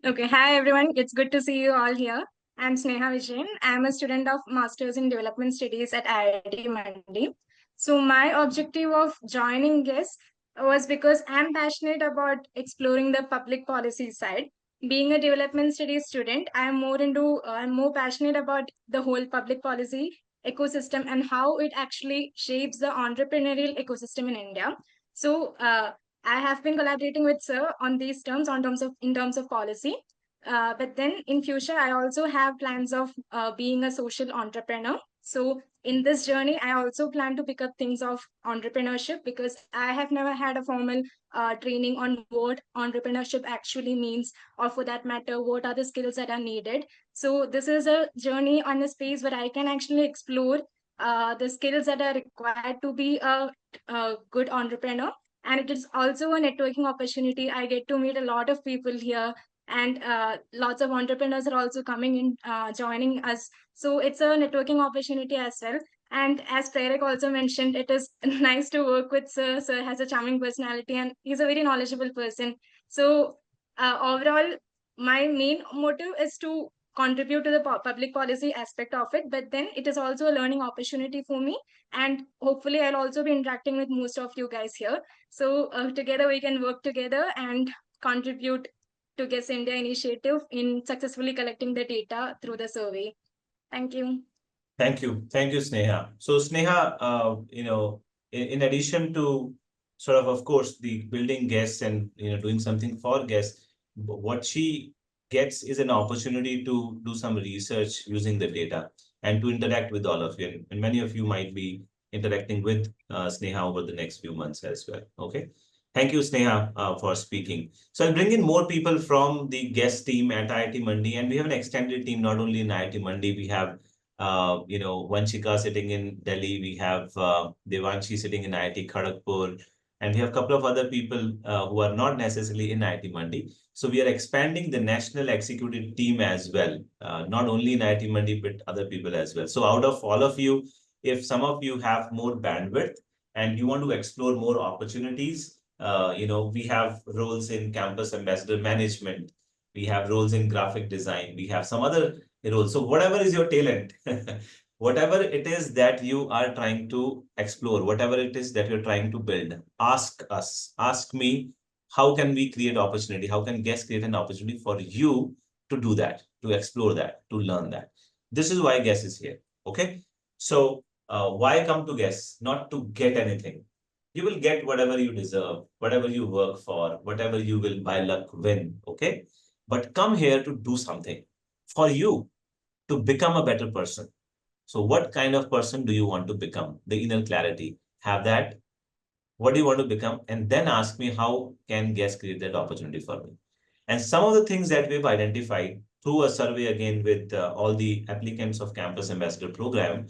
Okay. Hi, everyone. It's good to see you all here. I'm Sneha Vijayan. I'm a student of Masters in Development Studies at IIT Mandi. So my objective of joining GUESS, was because I'm passionate about exploring the public policy side. Being a development studies student, I'm more passionate about the whole public policy ecosystem and how it actually shapes the entrepreneurial ecosystem in India. So I have been collaborating with Sir on these terms, in terms of policy. But then in future, I also have plans of being a social entrepreneur. So in this journey, I also plan to pick up things of entrepreneurship because I have never had a formal training on what entrepreneurship actually means, or for that matter, what are the skills that are needed. So this is a journey on a space where I can actually explore the skills that are required to be a good entrepreneur. And it is also a networking opportunity. I get to meet a lot of people here, and lots of entrepreneurs are also coming in, joining us. So it's a networking opportunity as well. And as Prerak also mentioned, it is nice to work with Sir. Sir has a charming personality and he's a very knowledgeable person. So overall, my main motive is to contribute to the public policy aspect of it, but then it is also a learning opportunity for me. And hopefully I'll also be interacting with most of you guys here. So together we can work together and contribute to GUESS India initiative in successfully collecting the data through the survey. Thank you. Thank you. Thank you, Sneha. So Sneha, in addition to of course, the building GUESS and, doing something for GUESS, what she gets is an opportunity to do some research using the data and to interact with all of you. And many of you might be interacting with Sneha over the next few months as well. Okay. Thank you, Sneha, for speaking. So I'll bring in more people from the GUESS team at IIT Mandi, and we have an extended team, not only in IIT Mandi, we have Vanshika sitting in Delhi, we have Devanshi sitting in IIT Kharagpur, and we have a couple of other people who are not necessarily in IIT Mandi. So we are expanding the national executive team as well, not only in IIT Mandi, but other people as well. So out of all of you, if some of you have more bandwidth and you want to explore more opportunities, we have roles in campus ambassador management, we have roles in graphic design, we have some other roles. So whatever is your talent, whatever it is that you are trying to explore, whatever it is that you're trying to build, ask us, ask me, how can we create opportunity? How can GUESS create an opportunity for you to do that, to explore that, to learn that? This is why GUESS is here. Okay. So why come to GUESS? Not to get anything. You will get whatever you deserve, whatever you work for, whatever you will by luck win. Okay. But come here to do something for you, to become a better person. So what kind of person do you want to become? The inner clarity. Have that. What do you want to become? And then ask me, how can GUESS create that opportunity for me? And some of the things that we've identified through a survey again with all the applicants of Campus Ambassador program,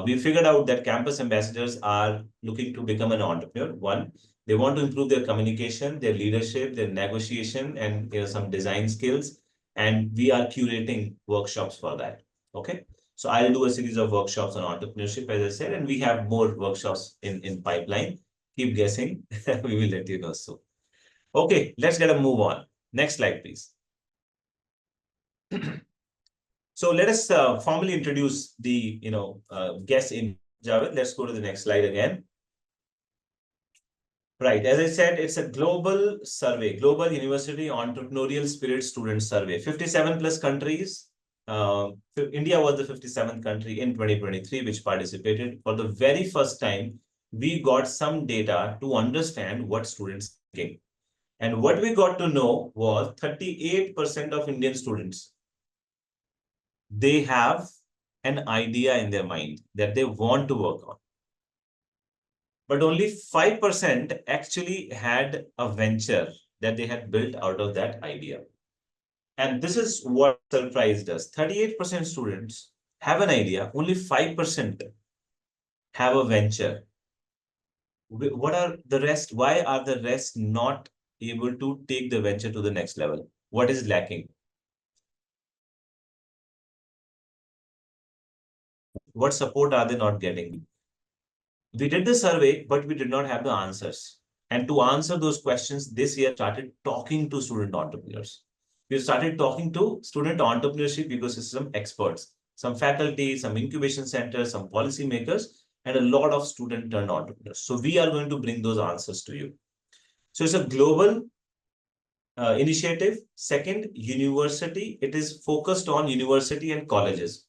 we figured out that campus ambassadors are looking to become an entrepreneur. One, they want to improve their communication, their leadership, their negotiation, and some design skills. And we are curating workshops for that. Okay. So I'll do a series of workshops on entrepreneurship, as I said, and we have more workshops in pipeline. Keep guessing. We will let you know soon. Okay, let's get a move on. Next slide, please. So let us formally introduce the GUESS in Javed. Let's go to the next slide again. Right, as I said, it's a global survey, Global University Entrepreneurial Spirit Student Survey. 57 plus countries. India was the 57th country in 2023 which participated. For the very first time, we got some data to understand what students are thinking. And what we got to know was 38% of Indian students, they have an idea in their mind that they want to work on. But only 5% actually had a venture that they had built out of that idea. And this is what surprised us. 38% students have an idea, only 5% have a venture. What are the rest? Why are the rest not able to take the venture to the next level? What is lacking? What support are they not getting? We did the survey, but we did not have the answers. And to answer those questions, this year started talking to student entrepreneurs. We started talking to student entrepreneurship ecosystem experts, some faculty, some incubation centers, some policymakers, and a lot of student turned entrepreneurs. So we are going to bring those answers to you. So it's a global initiative. Second, university. It is focused on university and colleges.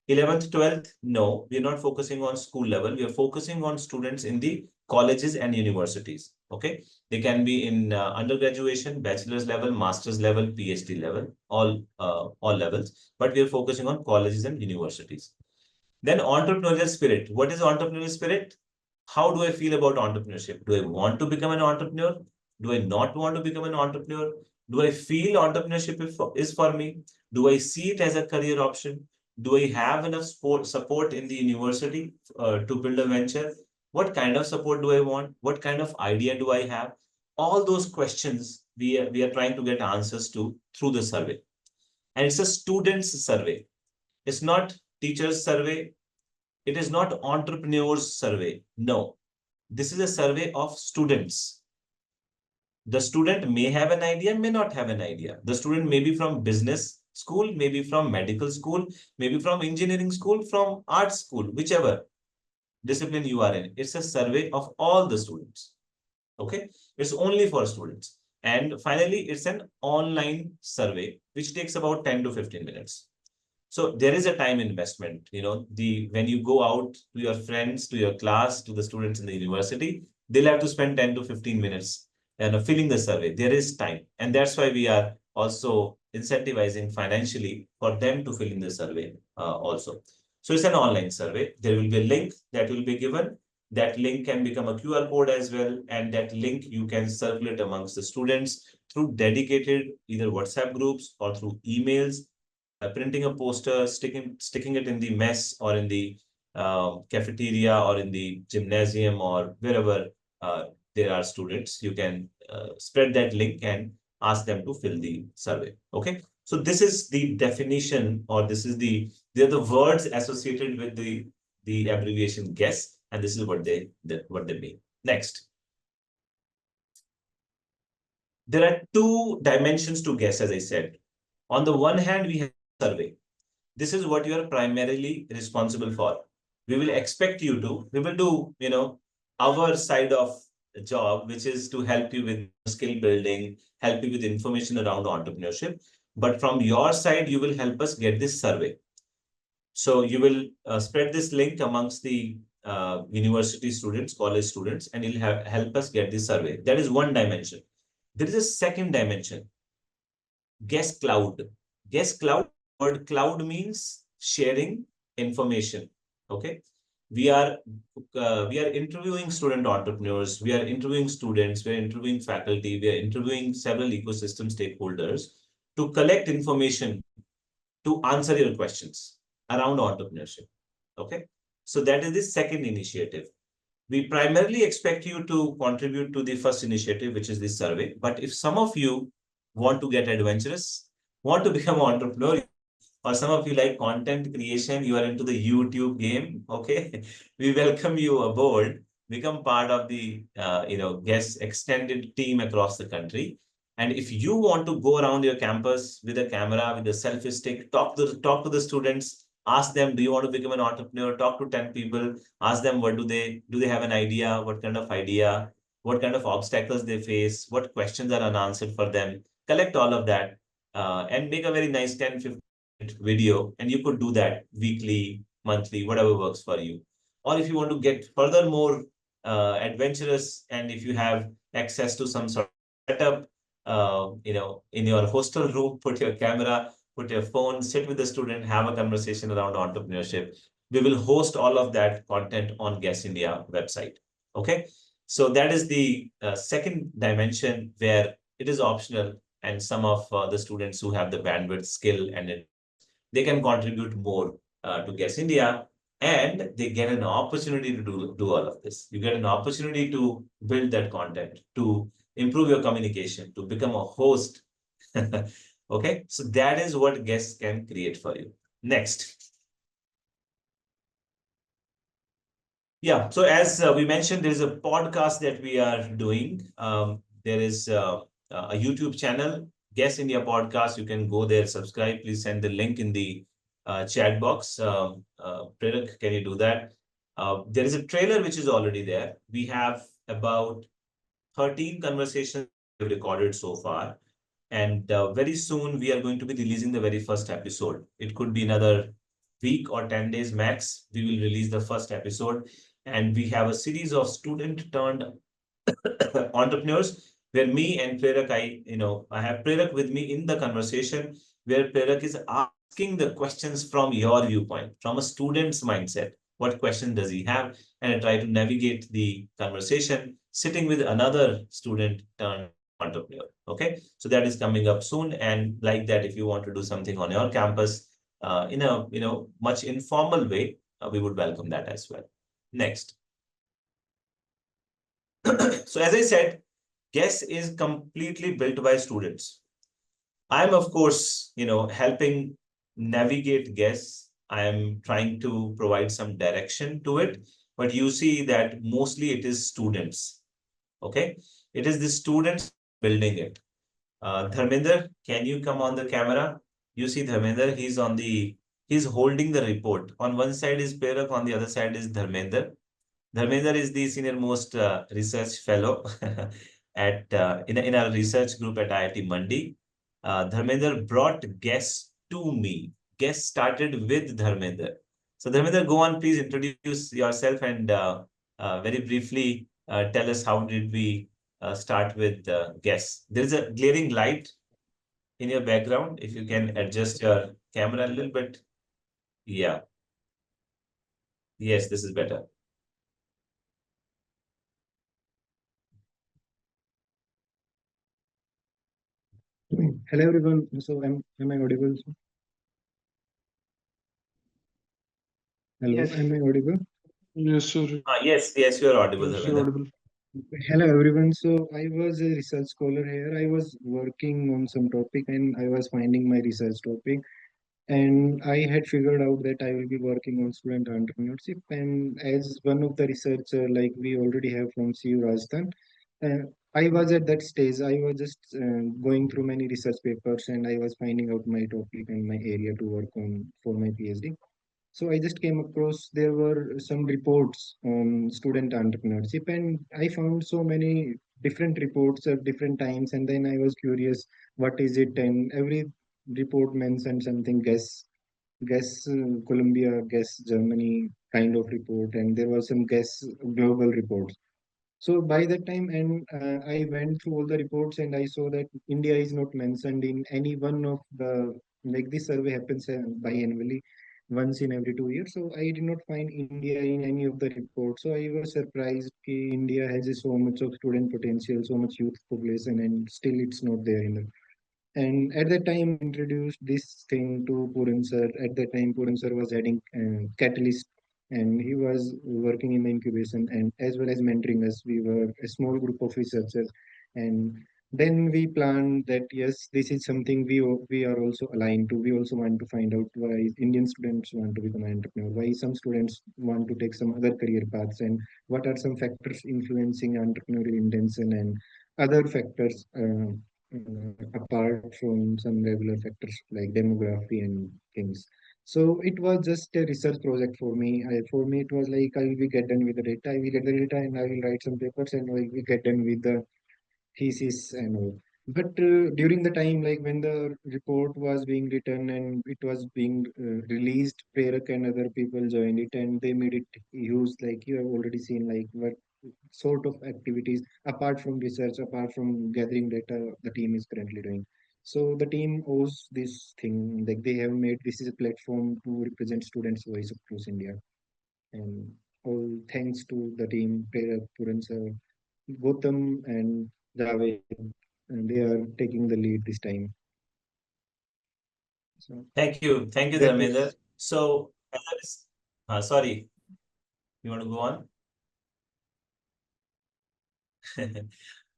11th, 12th, no, we're not focusing on school level. We are focusing on students in the colleges and universities. Okay, they can be in undergraduation, bachelor's level, master's level, PhD level, all levels. But we are focusing on colleges and universities. Then entrepreneurial spirit. What is entrepreneurial spirit? How do I feel about entrepreneurship? Do I want to become an entrepreneur? Do I not want to become an entrepreneur? Do I feel entrepreneurship is for me? Do I see it as a career option? Do I have enough support in the university to build a venture? What kind of support do I want? What kind of idea do I have? All those questions we are trying to get answers to through the survey. And it's a student's survey. It's not teacher's survey. It is not entrepreneurs survey. No, this is a survey of students. The student may have an idea, may not have an idea. The student may be from business school, maybe from medical school, maybe from engineering school, from art school, whichever discipline you are in. It's a survey of all the students. Okay, it's only for students. And finally, it's an online survey, which takes about 10 to 15 minutes. So there is a time investment, when you go out to your friends, to your class, to the students in the university, they'll have to spend 10 to 15 minutes filling the survey. There is time. And that's why we are also incentivizing financially for them to fill in the survey also. So it's an online survey. There will be a link that will be given. That link can become a QR code as well. And that link you can circulate amongst the students through dedicated either WhatsApp groups or through emails. Printing a poster, sticking it in the mess or in the cafeteria or in the gymnasium or wherever there are students, you can spread that link and ask them to fill the survey. Okay, so this is the definition, or these are the words associated with the abbreviation GUESS, and this is what they mean. Next, there are two dimensions to GUESS, as I said. On the one hand, we have survey. This is what you are primarily responsible for. We will expect you to, we will do, our side of the job, which is to help you with skill building, help you with information around entrepreneurship. But from your side, you will help us get this survey. So you will spread this link amongst the university students, college students, and you'll help us get this survey. That is one dimension. There is a second dimension. GUESS Cloud. GUESS Cloud, word cloud means sharing information. Okay. We are interviewing student entrepreneurs. We are interviewing students. We are interviewing faculty. We are interviewing several ecosystem stakeholders to collect information to answer your questions around entrepreneurship. Okay. So that is the second initiative. We primarily expect you to contribute to the first initiative, which is this survey. But if some of you want to get adventurous, want to become an entrepreneur, or some of you like content creation, you are into the YouTube game, okay? We welcome you aboard, become part of the GUESS extended team across the country. And if you want to go around your campus with a camera, with a selfie stick, talk to the students, ask them, do you want to become an entrepreneur? Talk to 10 people, ask them, what do they have an idea? What kind of idea? What kind of obstacles they face? What questions are unanswered for them? Collect all of that and make a very nice 10-15 video. And you could do that weekly, monthly, whatever works for you. Or if you want to get furthermore adventurous, and if you have access to some sort of setup, in your hostel room, put your camera, put your phone, sit with the student, have a conversation around entrepreneurship. We will host all of that content on GUESS India website. Okay. So that is the second dimension where it is optional, and some of the students who have the bandwidth, skill, and they can contribute more to GUESS India, and they get an opportunity to do all of this. You get an opportunity to build that content, to improve your communication, to become a host. Okay, so that is what GUESS can create for you. Next. Yeah, so as we mentioned, there is a podcast that we are doing. There is a YouTube channel, GUESS India Podcast. You can go there, subscribe. Please send the link in the chat box. Prerak, can you do that? There is a trailer which is already there. We have about 13 conversations we've recorded so far. And very soon we are going to be releasing the very first episode. It could be another week or 10 days max. We will release the first episode. And we have a series of student turned entrepreneurs where me and Prerak, I have Prerak with me in the conversation where Prerak is asking the questions from your viewpoint, from a student's mindset. What question does he have? And I try to navigate the conversation sitting with another student turned entrepreneur. Okay, so that is coming up soon. And like that, if you want to do something on your campus in a much informal way, we would welcome that as well. Next. So as I said, GUESS is completely built by students. I'm, of course, helping navigate GUESS. I am trying to provide some direction to it, but you see that mostly it is students. Okay, it is the students building it. Dharmender, can you come on the camera? You see Dharmender, he's holding the report. On one side is Prerak, on the other side is Dharmender. Dharmender is the senior most research fellow at in our research group at IIT Mandi. Dharmender brought GUESS to me. GUESS started with Dharmender. So Dharmender, go on, please introduce yourself and very briefly tell us how did we start with GUESS. There is a glaring light in your background. If you can adjust your camera a little bit. Yeah. Yes, this is better. Hello everyone. So am I audible? Hello, Yes. am I audible? Yes, sir. Yes, you are audible. Yes, you're audible. Hello everyone. So I was a research scholar here. I was working on some topic and I was finding my research topic. And I had figured out that I will be working on student entrepreneurship. And as one of the researcher, like we already have from CU Rajasthan, I was at that stage. I was just going through many research papers and I was finding out my topic and my area to work on for my PhD. So I just came across there were some reports on student entrepreneurship, and I found so many different reports at different times. And then I was curious, what is it? And every report mentioned something guess Colombia, guess Germany kind of report, and there was some guess global reports. So by that time, and I went through all the reports and I saw that India is not mentioned in any one of the, like this survey happens biannually, once in every 2 years. So I did not find India in any of the reports. So I was surprised that India has so much of student potential, so much youth population, and still it's not there in the. And at that time, introduced this thing to Puran sir. At that time, Puran sir was heading Catalyst, and he was working in the incubation and as well as mentoring us. We were a small group of researchers, and then we planned that yes, this is something we are also aligned to. We also want to find out why Indian students want to become an entrepreneur, why some students want to take some other career paths, and what are some factors influencing entrepreneurial intention and other factors. Apart from some regular factors like demography and things. So it was just a research project for me. For me, it was like I will get done with the data. I will get the data and I will write some papers and I will get done with the thesis and all. But during the time, like when the report was being written and it was being released, Prerak and other people joined it and they made it huge. Like you have already seen, like what sort of activities apart from research, apart from gathering data, the team is currently doing. So the team owes this thing, like they have made this is a platform to represent students' voice across India. And all thanks to the team, Prerak, Puran sir, Gautam and Javed, and they are taking the lead this time. So Thank you, that Dharmender. was So, sorry, you want to go on?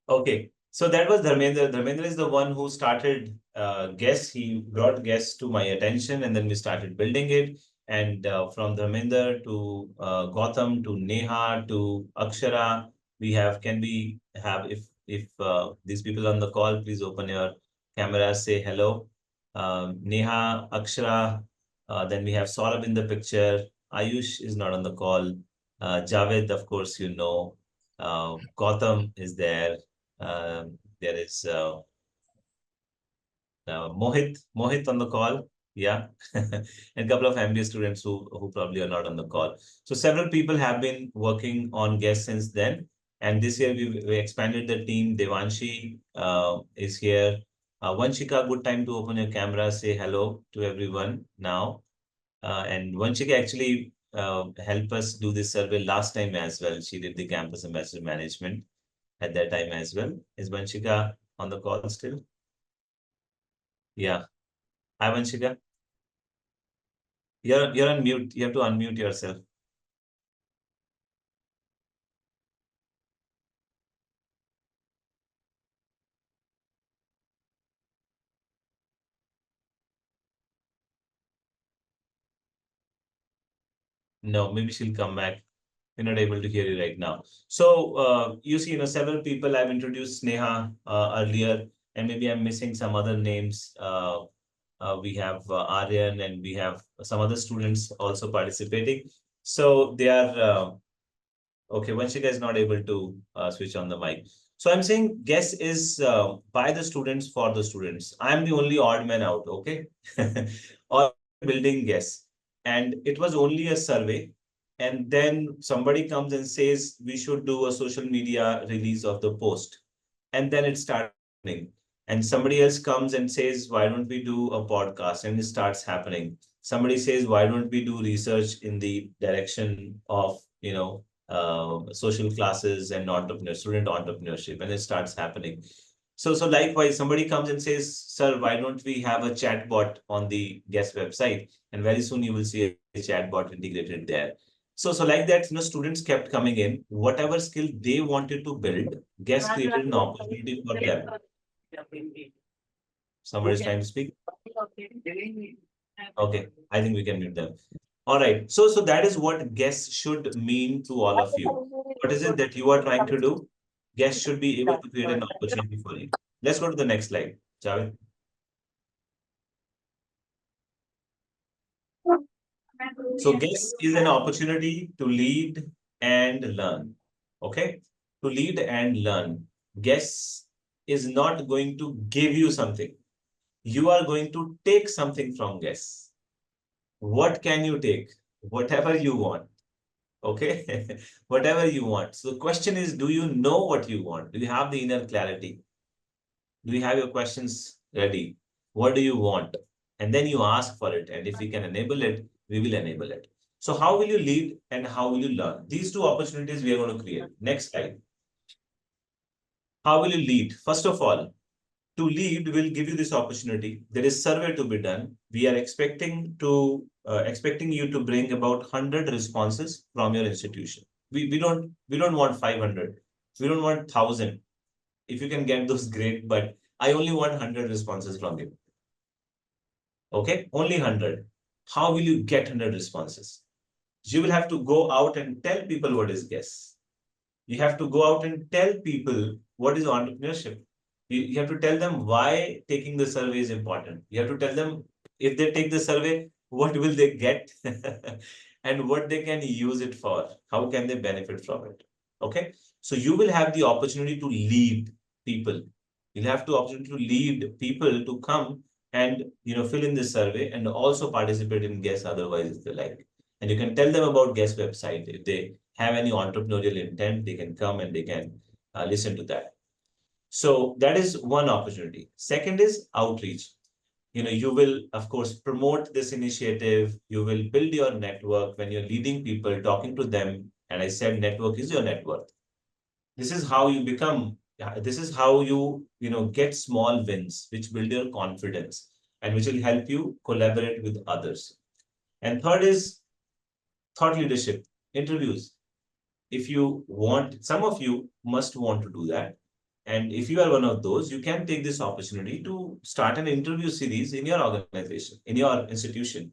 Okay, so that was Dharmender. Dharmender is the one who started GUESS. He brought GUESS to my attention, and then we started building it. And from Dharmender to Gautam to Neha to Akshara, can we have, if these people on the call, please open your camera, say hello. Neha, Akshara, then we have Saurabh in the picture. Ayush is not on the call. Javed, of course, you know. Gautam is there. There is Mohit on the call. Yeah. And a couple of MBA students who probably are not on the call. So several people have been working on GUESS since then. And this year we expanded the team. Devanshi is here. Vanshika, good time to open your camera. Say hello to everyone now. And Vanshika actually helped us do this survey last time as well. She did the campus ambassador management at that time as well. Is Vanshika on the call still? Yeah. Hi, Vanshika. You're on mute. You have to unmute yourself. No, maybe she'll come back. We're not able to hear you right now. So you see, several people I've introduced Sneha earlier, and maybe I'm missing some other names. We have Aryan, and we have some other students also participating. So they are okay. Vanshika is not able to switch on the mic. So I'm saying GUESS is by the students for the students. I'm the only odd man out. Okay, or building GUESS, and it was only a survey. And then somebody comes and says we should do a social media release of the post, and then it starts happening. And somebody else comes and says, why don't we do a podcast? And it starts happening. Somebody says, why don't we do research in the direction of social classes and student entrepreneurship, and it starts happening. So likewise, somebody comes and says, sir, why don't we have a chatbot on the GUESS website? And very soon you will see a chatbot integrated there. So like that, students kept coming in, whatever skill they wanted to build, GUESS created an opportunity for them. Somebody is trying to speak. Okay, I think we can mute them. All right. So that is what GUESS should mean to all of you. What is it that you are trying to do? GUESS should be able to create an opportunity for you. Let's go to the next slide, Javed. So GUESS is an opportunity to lead and learn. Okay? To lead and learn. GUESS is not going to give you something. You are going to take something from GUESS. What can you take? Whatever you want. Okay? Whatever you want. So the question is, do you know what you want? Do you have the inner clarity? Do you have your questions ready? What do you want? And then you ask for it. And if we can enable it, we will enable it. So how will you lead and how will you learn? These two opportunities we are going to create. Next slide. How will you lead? First of all, to lead will give you this opportunity. There is survey to be done. We are expecting you to bring about 100 responses from your institution. We don't want 500. We don't want 1,000. If you can get those, great. But I only want 100 responses from you. Okay, only 100. How will you get 100 responses? You will have to go out and tell people what is GUESS. You have to go out and tell people what is entrepreneurship. You have to tell them why taking the survey is important. You have to tell them if they take the survey, what will they get and what they can use it for. How can they benefit from it? Okay. So you will have the opportunity to lead people. You'll have the opportunity to lead people to come and fill in this survey and also participate in GUESS otherwise if they like. And you can tell them about GUESS website. If they have any entrepreneurial intent, they can come and they can listen to that. So that is one opportunity. Second is outreach. You will, of course, promote this initiative. You will build your network when you're leading people, talking to them. And I said, network is your net worth. This is how you become, this is how you get small wins, which build your confidence and which will help you collaborate with others. And third is thought leadership, interviews. If you want, some of you must want to do that. And if you are one of those, you can take this opportunity to start an interview series in your organization, in your institution.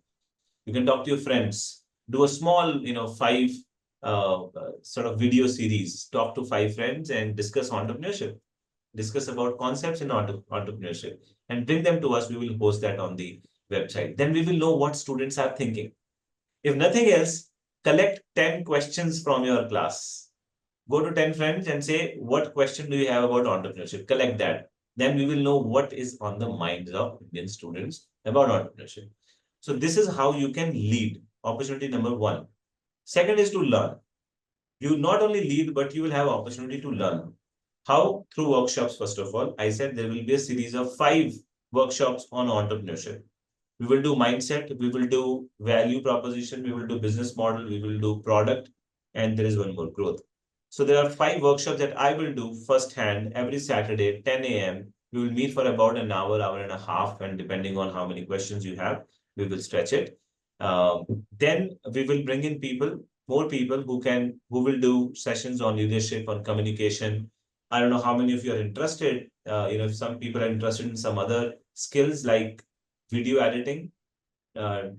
You can talk to your friends, do a small, 5 sort of video series, talk to 5 friends and discuss entrepreneurship, discuss about concepts in entrepreneurship and bring them to us. We will post that on the website. Then we will know what students are thinking. If nothing else, collect 10 questions from your class. Go to 10 friends and say, what question do you have about entrepreneurship? Collect that. Then we will know what is on the minds of Indian students about entrepreneurship. So this is how you can lead. Opportunity number 1. Second is to learn. You not only lead, but you will have opportunity to learn. How? Through workshops, first of all. I said there will be a series of 5 workshops on entrepreneurship. We will do mindset, we will do value proposition, we will do business model, we will do product, and there is one more, growth. So there are 5 workshops that I will do firsthand every Saturday, 10 a.m. We will meet for about an hour, hour and a half, and depending on how many questions you have, we will stretch it. Then we will bring in more people who will do sessions on leadership, on communication. I don't know how many of you are interested. If some people are interested in some other skills like video editing,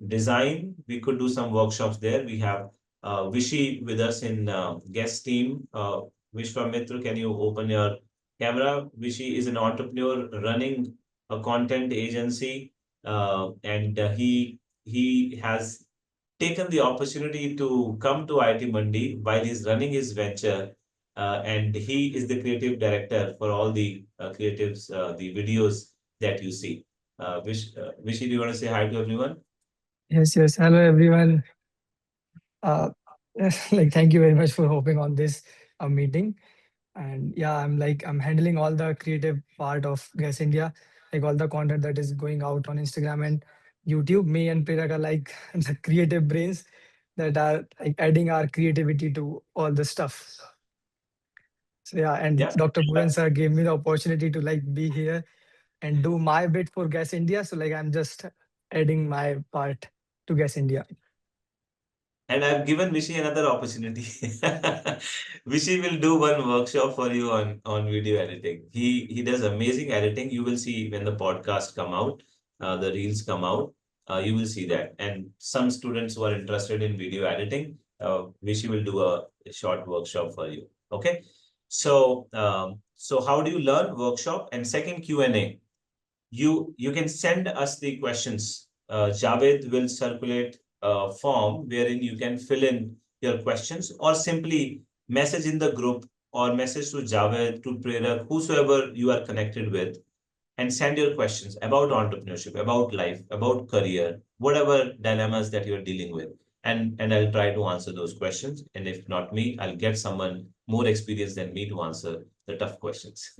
design, we could do some workshops there. We have Vishy with us in guest team. Vishwa Mitra, can you open your camera? Vishy is an entrepreneur running a content agency, and he has taken the opportunity to come to IIT Mandi while he's running his venture, and he is the creative director for all the creatives, the videos that you see. Vishy, do you want to say hi to everyone? Yes, yes. Hello, everyone. Thank you very much for hopping on this meeting. And yeah, I'm handling all the creative part of Guess India, like all the content that is going out on Instagram and YouTube. Me and Pirak are like the creative brains that are like adding our creativity to all the stuff. So yeah, and Dr. Puran sir gave me the opportunity to be here and do my bit for Guess India. So I'm just adding my part to Guess India. And I've given Vishy another opportunity. Vishy will do one workshop for you on video editing. He does amazing editing. You will see when the podcast come out, the reels come out, you will see that. And some students who are interested in video editing, Vishy will do a short workshop for you. Okay. So how do you learn? Workshop. And second, Q&A. You can send us the questions. Javed will circulate a form wherein you can fill in your questions, or simply message in the group or message to Javed, to Prerak, whosoever you are connected with, and send your questions about entrepreneurship, about life, about career, whatever dilemmas that you're dealing with. And I'll try to answer those questions. And if not me, I'll get someone more experienced than me to answer the tough questions.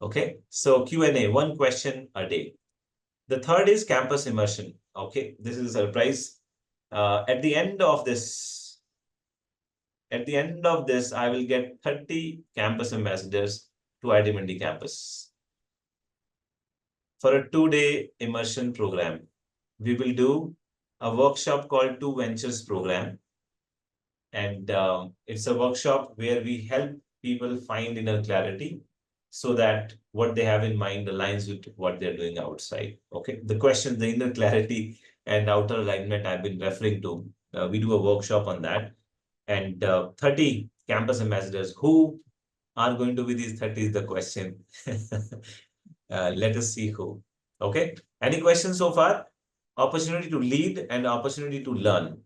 Okay, so Q&A, 1 question a day. The third is campus immersion. Okay, this is a surprise. At the end of this, I will get 30 campus ambassadors to IIT Mandi campus for a 2-day immersion program. We will do a workshop called 2 Ventures program. And it's a workshop where we help people find inner clarity so that what they have in mind aligns with what they're doing outside. Okay, the question, the inner clarity and outer alignment I've been referring to, we do a workshop on that. And 30 campus ambassadors. Who are going to be these 30 is the question. Let us see who. Okay, any questions so far? Opportunity to lead and opportunity to learn.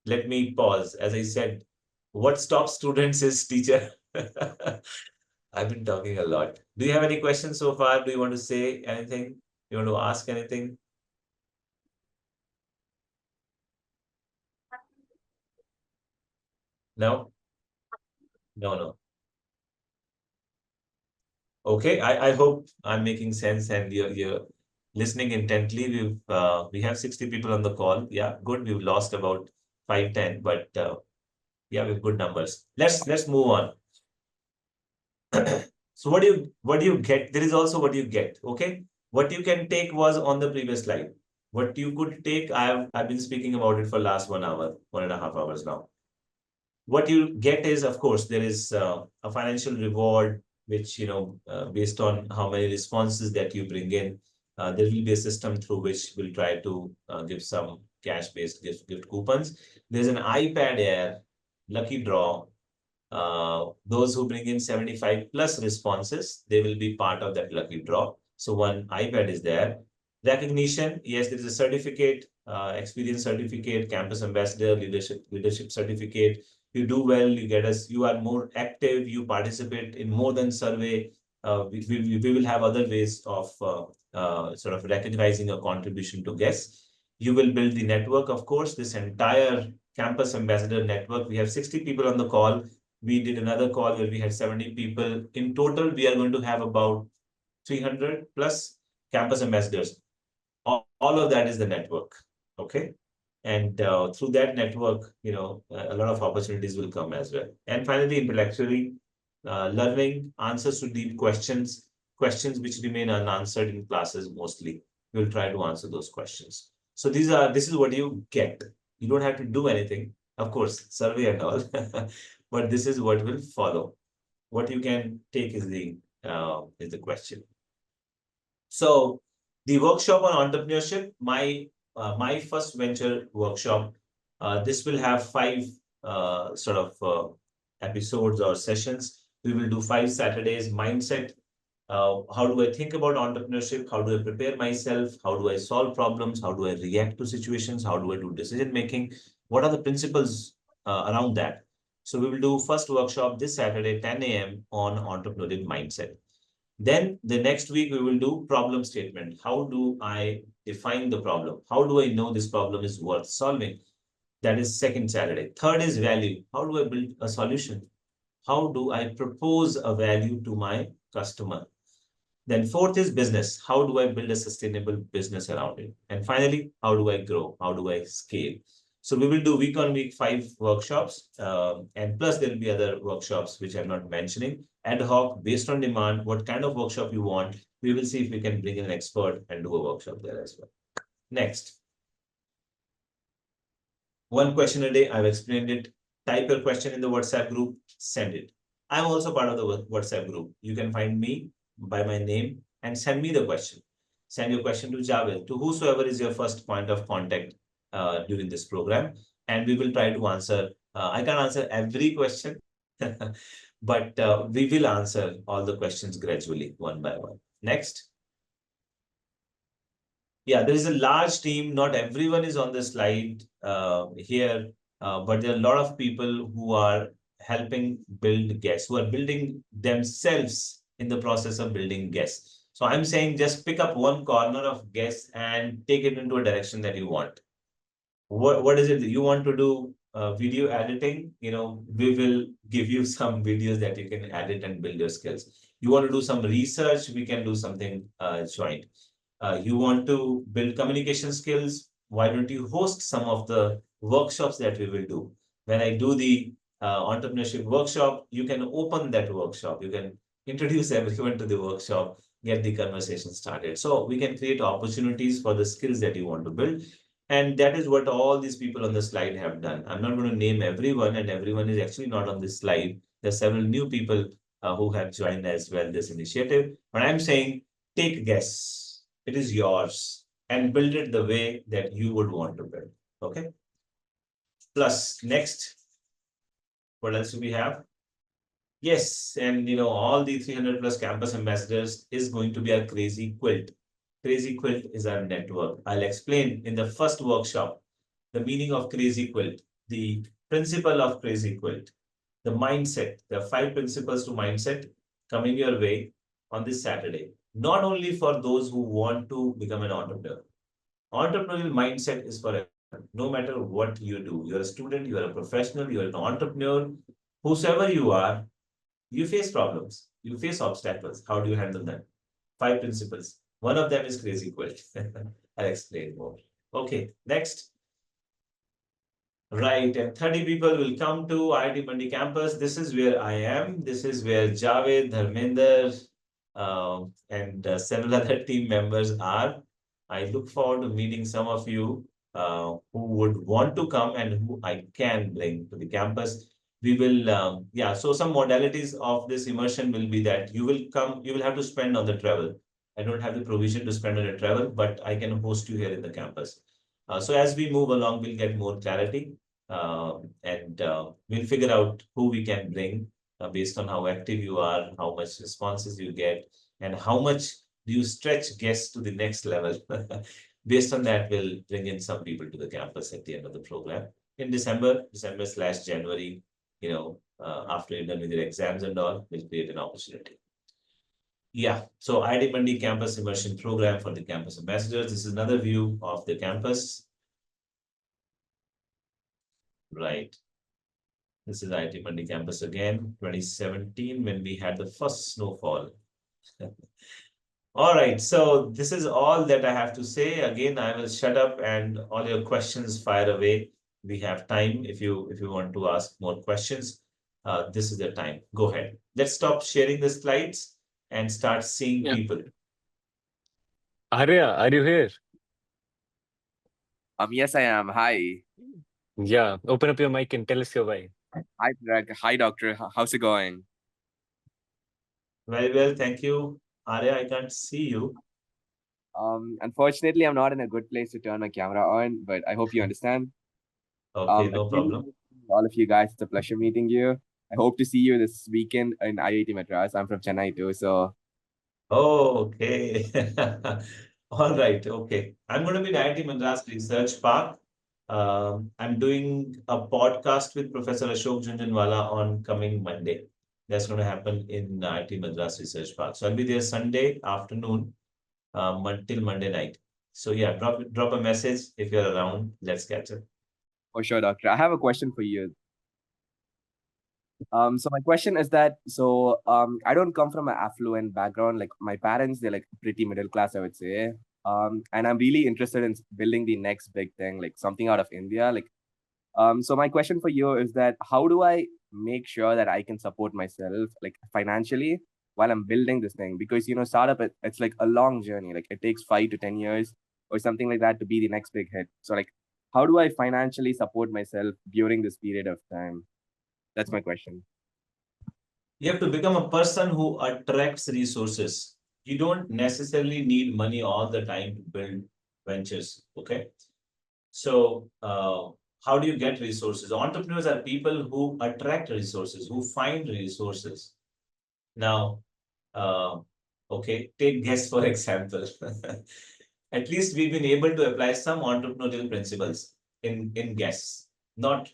Let me pause. As I said, what stops students is teacher. I've been talking a lot. Do you have any questions so far? Do you want to say anything? You want to ask anything? No? No. Okay, I hope I'm making sense and you're listening intently. We have 60 people on the call. Yeah, good. We've lost about 5-10, but yeah, we have good numbers. Let's move on. So what do you get? There is also what you get. Okay, what you can take was on the previous slide. What you could take, I've been speaking about it for last 1 hour, 1.5 hours now. What you get is, of course, there is a financial reward, which, based on how many responses that you bring in, there will be a system through which we'll try to give some cash-based gift coupons. There's an iPad Air lucky draw. Those who bring in 75 plus responses, they will be part of that lucky draw. So one iPad is there. Recognition, yes, there is a certificate, experience certificate, campus ambassador, leadership certificate, you do well, you get us, you are more active, you participate in more than survey. We will have other ways of sort of recognizing your contribution to GUESS. You will build the network, of course, this entire campus ambassador network. We have 60 people on the call. We did another call where we had 70 people. In total, we are going to have about 300 plus campus ambassadors. All of that is the network, okay? And through that network, you know, a lot of opportunities will come as well. And finally, intellectually, learning answers to deep questions which remain unanswered in classes mostly. We'll try to answer those questions. So this is what you get. You don't have to do anything, of course, survey and all, but this is what will follow. What you can take is the question. So the workshop on entrepreneurship, my first venture workshop, this will have 5 sort of episodes or sessions. We will do 5 Saturdays. Mindset. How do I think about entrepreneurship? How do I prepare myself? How do I solve problems? How do I react to situations? How do I do decision making? What are the principles around that? So we will do first workshop this Saturday, 10 a.m. on entrepreneurial mindset. Then the next week, we will do problem statement. How do I define the problem? How do I know this problem is worth solving? That is second Saturday. Third is value. How do I build a solution? How do I propose a value to my customer? Then fourth is business. How do I build a sustainable business around it? And finally, how do I grow? How do I scale? So we will do week on week 5 workshops, and plus there will be other workshops which I'm not mentioning. Ad hoc, based on demand, what kind of workshop you want. We will see if we can bring in an expert and do a workshop there as well. Next. 1 question a day. I've explained it. Type your question in the WhatsApp group, send it. I'm also part of the WhatsApp group. You can find me by my name and send me the question. Send your question to Javed, to whosoever is your first point of contact during this program, and we will try to answer. I can't answer every question, but we will answer all the questions gradually, one by one. Next. Yeah, there is a large team. Not everyone is on the slide here, but there are a lot of people who are helping build GUESS, who are building themselves in the process of building GUESS. So I'm saying just pick up one corner of GUESS and take it into a direction that you want. What is it that you want to do? Video editing, you know, we will give you some videos that you can edit and build your skills. You want to do some research, we can do something joint. You want to build communication skills, why don't you host some of the workshops that we will do? When I do the entrepreneurship workshop, you can open that workshop. You can introduce everyone to the workshop, get the conversation started. So we can create opportunities for the skills that you want to build. And that is what all these people on the slide have done. I'm not going to name everyone, and everyone is actually not on this slide. There are several new people who have joined as well this initiative. But I'm saying, take GUESS. It is yours, and build it the way that you would want to build. Okay. Plus, next, what else do we have? Yes, and you know, all the 300 plus campus ambassadors is going to be a crazy quilt. Crazy quilt is our network. I'll explain in the first workshop the meaning of crazy quilt, the principle of crazy quilt, the mindset. There are 5 principles to mindset coming your way on this Saturday. Not only for those who want to become an entrepreneur. Entrepreneurial mindset is for everyone, no matter what you do. You're a student, you're a professional, you're an entrepreneur, whosoever you are, you face problems, you face obstacles. How do you handle them? 5 principles. One of them is crazy quilt. I'll explain more. Okay, next. Right, and 30 people will come to IIT Mandi campus. This is where I am. This is where Javed, Dharmender, and several other team members are. I look forward to meeting some of you who would want to come and who I can bring to the campus. We will, yeah, so some modalities of this immersion will be that you will come, you will have to spend on the travel. I don't have the provision to spend on the travel, but I can host you here in the campus. So as we move along, we'll get more clarity and we'll figure out who we can bring based on how active you are, how much responses you get, and how much do you stretch GUESS to the next level. Based on that, we'll bring in some people to the campus at the end of the program. In December/January, after you're done with your exams and all, will create an opportunity. Yeah, so IIT Mandi Campus Immersion Program for the Campus Ambassadors. This is another view of the campus. Right. This is IIT Mandi campus again, 2017, when we had the first snowfall. All right, so this is all that I have to say. Again, I will shut up and all your questions fire away. We have time if you want to ask more questions. This is the time. Go ahead. Let's stop sharing the slides and start seeing people. Arya, are you here? Yes, I am. Hi. Yeah, open up your mic and tell us your why. Hi, Parag. Hi, doctor. How's it going? Very well, thank you. Arya, I can't see you. Unfortunately, I'm not in a good place to turn my camera on, but I hope you understand. Okay, no problem. All of you guys, it's a pleasure meeting you. I hope to see you this weekend in IIT Madras. I'm from Chennai too, so. Oh, okay. All right, okay. I'm going to be in IIT Madras Research Park. I'm doing a podcast with Professor Ashok Jhunjhunwala on coming Monday. That's going to happen in IIT Madras Research Park. So I'll be there Sunday afternoon till Monday night. So yeah, drop a message if you're around. Let's catch up. For sure, doctor. I have a question for you. So my question is that, I don't come from an affluent background. Like my parents, they're like pretty middle class, I would say. And I'm really interested in building the next big thing, like something out of India. So my question for you is that how do I make sure that I can support myself like financially while I'm building this thing? Because, startup, it's like a long journey. Like it takes 5 to 10 years or something like that to be the next big hit. So like, how do I financially support myself during this period of time? That's my question. You have to become a person who attracts resources. You don't necessarily need money all the time to build ventures, okay? So how do you get resources? Entrepreneurs are people who attract resources, who find resources. Now, okay, take GUESS for example. At least we've been able to apply some entrepreneurial principles in GUESS. Not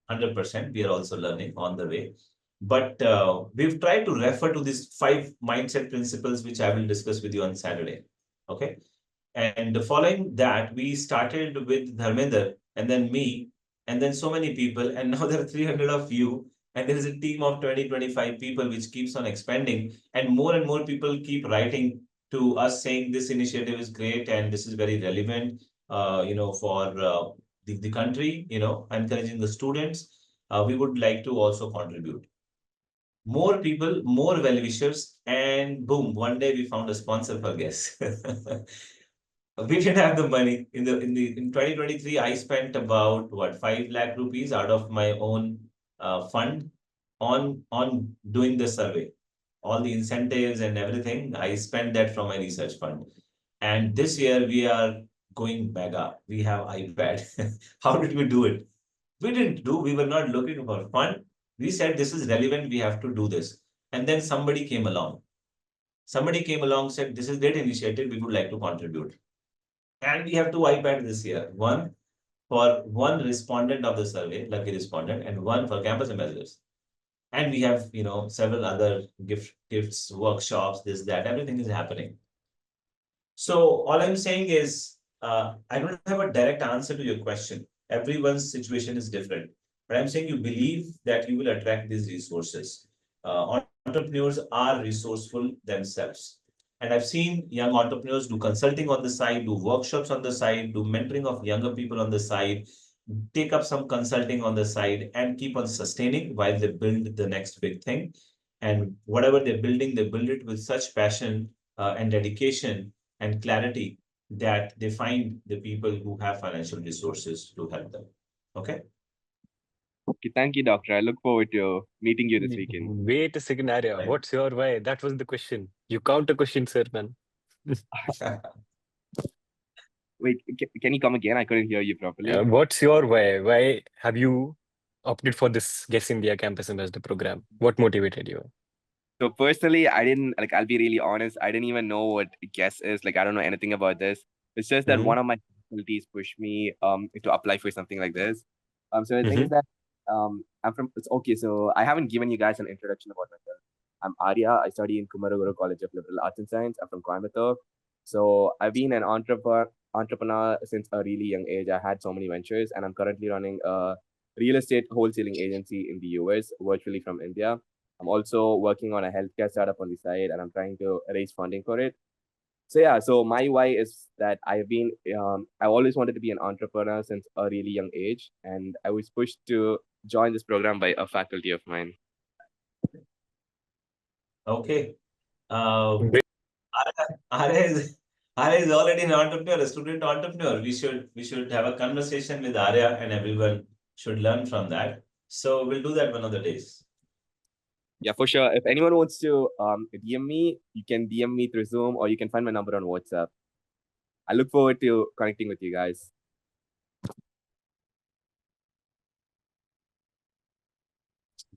100%, we are also learning on the way. But we've tried to refer to these 5 mindset principles, which I will discuss with you on Saturday. Okay. And following that, we started with Dharmender and then me, and then so many people. And now there are 300 of you. And there is a team of 20, 25 people, which keeps on expanding. And more people keep writing to us saying this initiative is great and this is very relevant, for the country, encouraging the students. We would like to also contribute. More people, more well-wishers, and boom, one day we found a sponsor for GUESS. We didn't have the money. In 2023, I spent about 5 lakh rupees out of my own fund on doing the survey. All the incentives and everything, I spent that from my research fund. And this year we are going mega. We have iPad. How did we do it? We were not looking for fun. We said this is relevant, we have to do this. And then somebody came along. Said, this is great initiative, we would like to contribute. And we have 2 iPads this year. One for one respondent of the survey, lucky respondent, and one for campus ambassadors. And we have, several other gifts, workshops, this, that, everything is happening. So all I'm saying is, I don't have a direct answer to your question. Everyone's situation is different. But I'm saying you believe that you will attract these resources. Entrepreneurs are resourceful themselves. And I've seen young entrepreneurs do consulting on the side, do workshops on the side, do mentoring of younger people on the side, take up some consulting on the side and keep on sustaining while they build the next big thing. And whatever they're building, they build it with such passion and dedication and clarity that they find the people who have financial resources to help them. Okay? Okay, thank you, doctor. I look forward to meeting you this weekend. Wait a second, Arya. What's your why? That was the question. You count a question, sir, man. Wait, can you come again? I couldn't hear you properly. What's your why? Why have you opted for this GUESS India Campus Ambassador program? What motivated you? So personally, I didn't, I'll be really honest. I didn't even know what GUESS is. I don't know anything about this. It's just that one of my faculties pushed me to apply for something like this. So the thing is that I'm from. Okay, so I haven't given you guys an introduction about myself. I'm Arya. I study in Kumaraguru College of Liberal Arts and Science. I'm from Coimbatore. So I've been an entrepreneur since a really young age. I had so many ventures, and I'm currently running a real estate wholesaling agency in the US, virtually from India. I'm also working on a healthcare startup on the side, and I'm trying to raise funding for it. So yeah, so my why is that I've always wanted to be an entrepreneur since a really young age, and I was pushed to join this program by a faculty of mine. Okay. Arya is already an entrepreneur, a student entrepreneur. We should have a conversation with Arya, and everyone should learn from that. So we'll do that one of the days. Yeah, for sure. If anyone wants to DM me, you can DM me through Zoom, or you can find my number on WhatsApp. I look forward to connecting with you guys.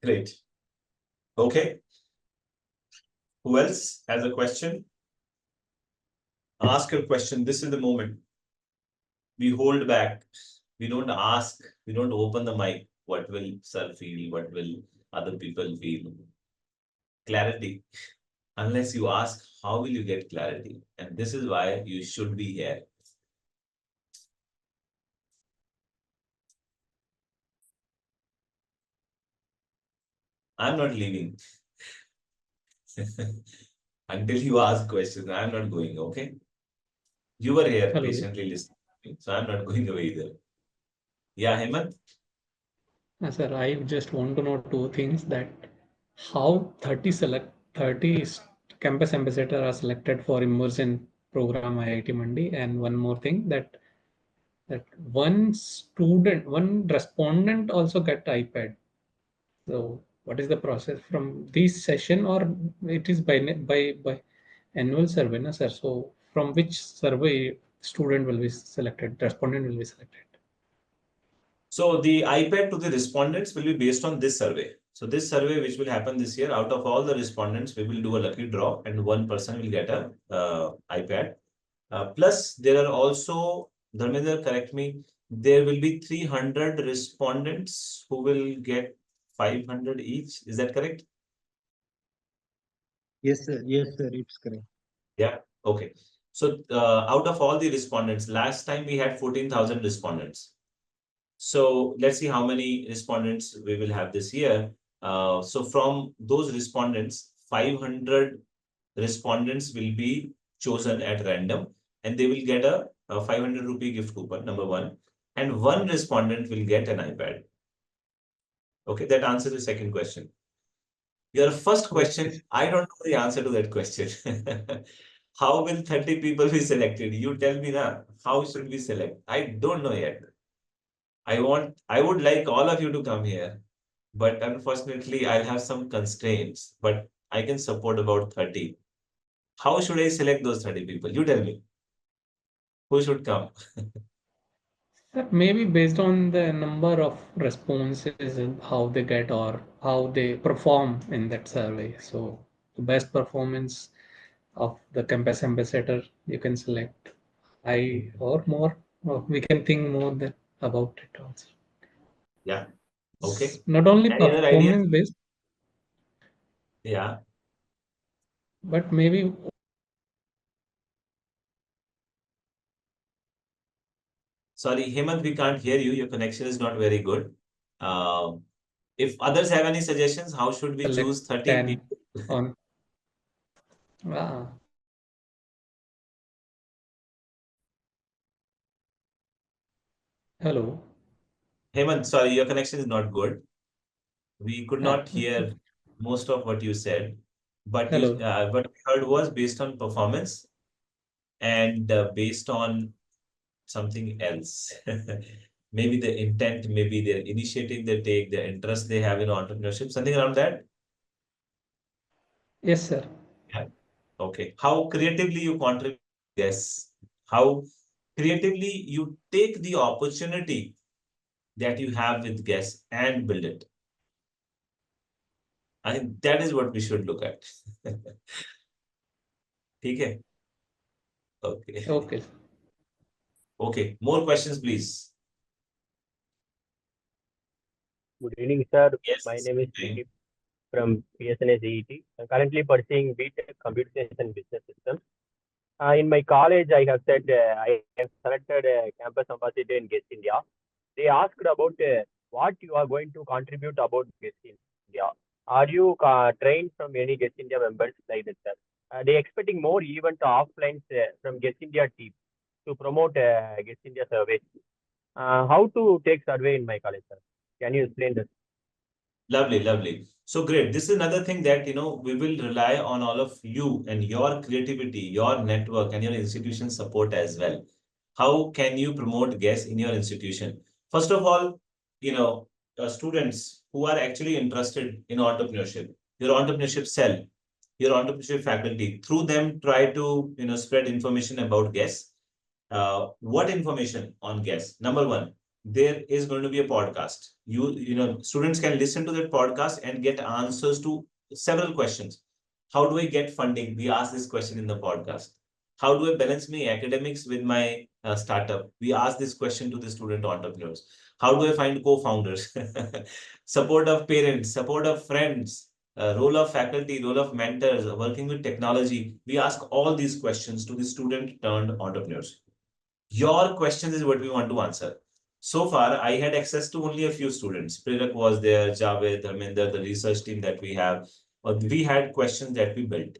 Great. Okay. Who else has a question? Ask your question. This is the moment. We hold back. We don't ask. We don't open the mic. What will sir feel? What will other people feel? Clarity. Unless you ask, how will you get clarity? And this is why you should be here. I'm not leaving. Until you ask questions, I'm not going, okay? You were here Hello. patiently listening, so I'm not going away either. Yeah, Hemant? Sir, I just want to know two things: that how 30 campus ambassadors are selected for Immersion program IIT Mandi, and one more thing, that one respondent also get iPad. So what is the process from this session, or it is by annual survey, na, sir? So from which survey student will be selected, respondent will be selected? So the iPad to the respondents will be based on this survey. So this survey, which will happen this year, out of all the respondents, we will do a lucky draw, and one person will get a iPad. Plus, there are also, Dharmendra, correct me, there will be 300 respondents who will get 500 each. Is that correct? Yes, sir. Yes, sir. It's correct. Yeah. Okay. So out of all the respondents, last time we had 14,000 respondents. So let's see how many respondents we will have this year. So from those respondents, 500 respondents will be chosen at random, and they will get a 500 rupee gift coupon, number one. And one respondent will get an iPad. Okay, that answers the second question. Your first question, I don't know the answer to that question. How will 30 people be selected? You tell me now. How should we select? I don't know yet. I would like all of you to come here, but unfortunately, I'll have some constraints, but I can support about 30. How should I select those 30 people? You tell me. Who should come? Sir, maybe based on the number of responses and how they get or how they perform in that survey. So the best performance of the campus ambassador you can select. I or more, or we can think more than about it also. Yeah. Okay. Not only Any other ideas? performance based, Yeah. but maybe Sorry, Hemant, we can't hear you. Your connection is not very good. If others have any suggestions, how should we choose 30 10 people? on. Hello. Hemant, sorry, your connection is not good. We could not hear most of what you said, but Hello. what we heard was based on performance and based on something else. Maybe the intent, maybe their initiative they take, the interest they have in entrepreneurship, something around that. Yes, sir. Yeah. Okay. How creatively you contribute? Yes. How creatively you take the opportunity that you have with GUESS and build it. I think that is what we should look at. Okay. Okay. Okay. Okay. More questions, please. Good evening, sir. Yes. My name is Okay. Delegate from PSNA GET. I'm currently pursuing BTech Computer Science and Business Systems. In my college, I have said I have selected Campus Ambassador in GUESS India. They asked about what you are going to contribute about GUESS India. Are you trained from any GUESS India members like that, sir? They expecting more event offlines from GUESS India team to promote GUESS India survey. How to take survey in my college, sir? Can you explain this? Lovely, lovely. So great. This is another thing that, we will rely on all of you and your creativity, your network and your institution support as well. How can you promote GUESS in your institution? First of all, students who are actually interested in entrepreneurship, your entrepreneurship cell, your entrepreneurship faculty, through them try to, spread information about GUESS. What information on GUESS? Number one, there is going to be a podcast. Students can listen to that podcast and get answers to several questions. How do I get funding? We ask this question in the podcast. How do I balance my academics with my startup? We ask this question to the student entrepreneurs. How do I find co-founders? Support of parents, support of friends, role of faculty, role of mentors, working with technology. We ask all these questions to the student turned entrepreneurs. Your questions is what we want to answer. So far, I had access to only a few students. Prerak was there, Javed, Harminder, the research team that we have. We had questions that we built.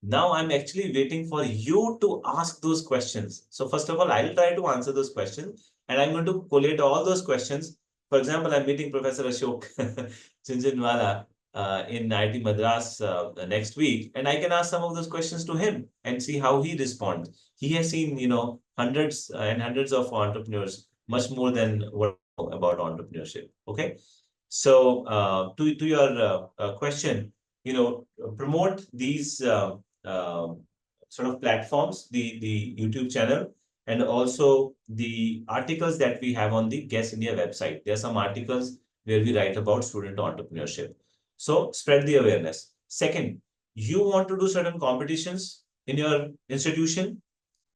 Now I'm actually waiting for you to ask those questions. So first of all, I'll try to answer those questions and I'm going to collate all those questions. For example, I'm meeting Professor Ashok Chinjinwala in IIT Madras next week, and I can ask some of those questions to him and see how he responds. He has seen, hundreds and hundreds of entrepreneurs, much more than what I know about entrepreneurship. Okay. So to your question, promote these sort of platforms, the YouTube channel, and also the articles that we have on the GUESS India website. There are some articles where we write about student entrepreneurship. So spread the awareness. Second, you want to do certain competitions in your institution.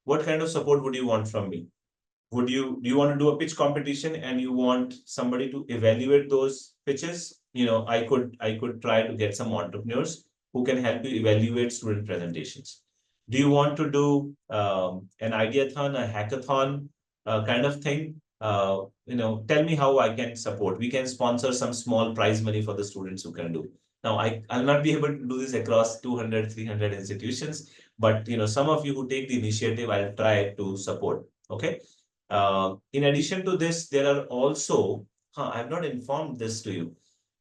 What kind of support would you want from me? Do you want to do a pitch competition and you want somebody to evaluate those pitches? I could try to get some entrepreneurs who can help you evaluate student presentations. Do you want to do an ideathon, a hackathon kind of thing? Tell me how I can support. We can sponsor some small prize money for the students who can do. Now, I'll not be able to do this across 200, 300 institutions, but some of you who take the initiative, I'll try to support. Okay. In addition to this, there are also, I have not informed this to you.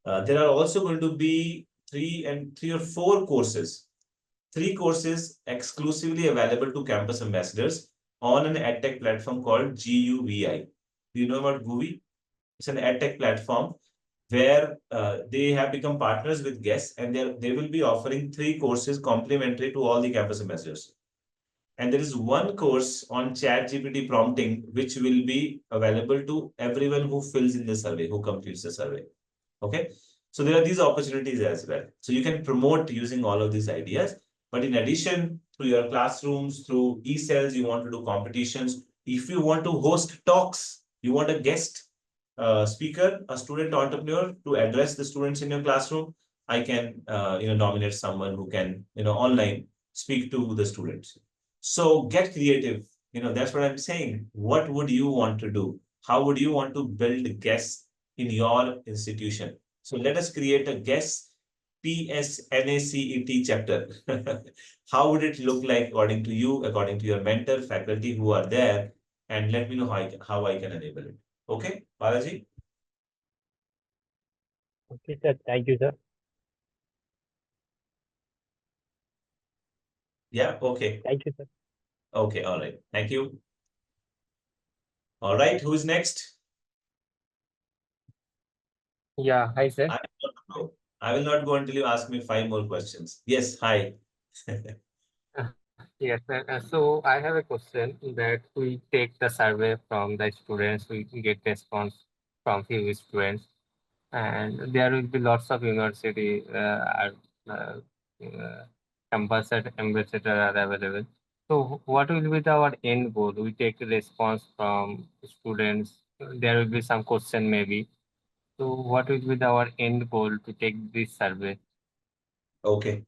There are also going to be three or four courses. 3 courses exclusively available to campus ambassadors on an edtech platform called GUVI. Do you know about GUVI? It's an edtech platform where they have become partners with GUESS, and they will be offering 3 courses complimentary to all the campus ambassadors. And there is one course on ChatGPT prompting, which will be available to everyone who fills in the survey, who completes the survey. Okay. So there are these opportunities as well. So you can promote using all of these ideas. But in addition, through your classrooms, through e-cells, you want to do competitions. If you want to host talks, you want a guest speaker, a student entrepreneur to address the students in your classroom, I can nominate someone who can online speak to the students. So get creative. That's what I'm saying. What would you want to do? How would you want to build GUESS in your institution? So let us create a GUESS PSNACET chapter. How would it look like according to you, according to your mentor, faculty who are there? And let me know how I can enable it. Okay, Balaji? Okay, sir. Thank you, sir. Yeah, okay. Thank you, sir. Okay, all right. Thank you. All right, who's next? Yeah, hi, sir. I will not go until you ask me 5 more questions. Yes, hi. Yes, sir. So I have a question that we take the survey from the students, we get response from few students, and there will be lots of university uh, ambassador are available. So what will be our end goal? We take response from students. There will be some question maybe, So what will be our end goal to take this survey? Okay.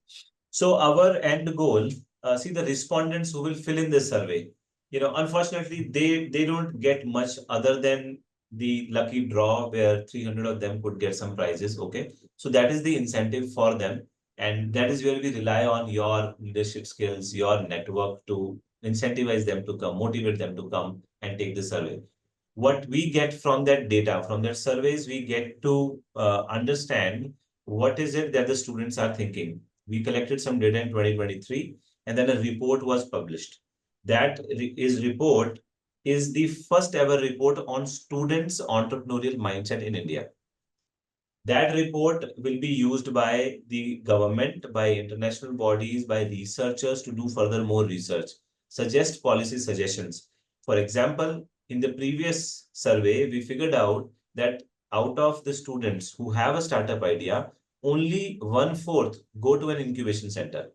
So our end goal, see the respondents who will fill in this survey. Unfortunately, they don't get much other than the lucky draw where 300 of them could get some prizes. Okay. So that is the incentive for them. And that is where we rely on your leadership skills, your network to incentivize them to come, motivate them to come and take the survey. What we get from that data, from that surveys, we get to understand what is it that the students are thinking. We collected some data in 2023, and then a report was published. That report is the first ever report on students' entrepreneurial mindset in India. That report will be used by the government, by international bodies, by researchers to do further more research, suggest policy suggestions. For example, in the previous survey, we figured out that out of the students who have a startup idea, only 1/4 go to an incubation center.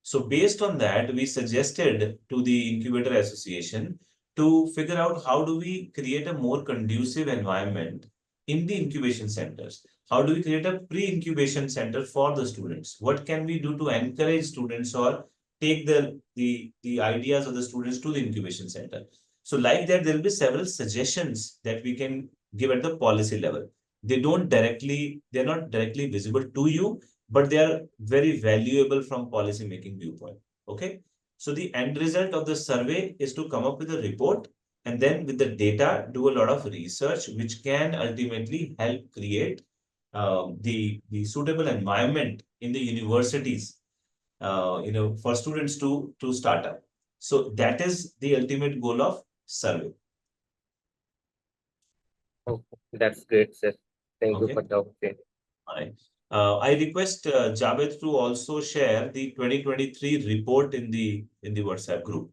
So based on that, we suggested to the Incubator Association to figure out how do we create a more conducive environment in the incubation centers. How do we create a pre-incubation center for the students? What can we do to encourage students or take the ideas of the students to the incubation center? So like that, there will be several suggestions that we can give at the policy level. They're not directly visible to you, but they are very valuable from policy making viewpoint. Okay. So the end result of the survey is to come up with a report and then with the data, do a lot of research, which can ultimately help create the suitable environment in the universities, for students to start up. So that is the ultimate goal of survey. Okay, that's great, sir. Thank you Okay. for the opportunity. All right. I request Javed to also share the 2023 report in the WhatsApp group.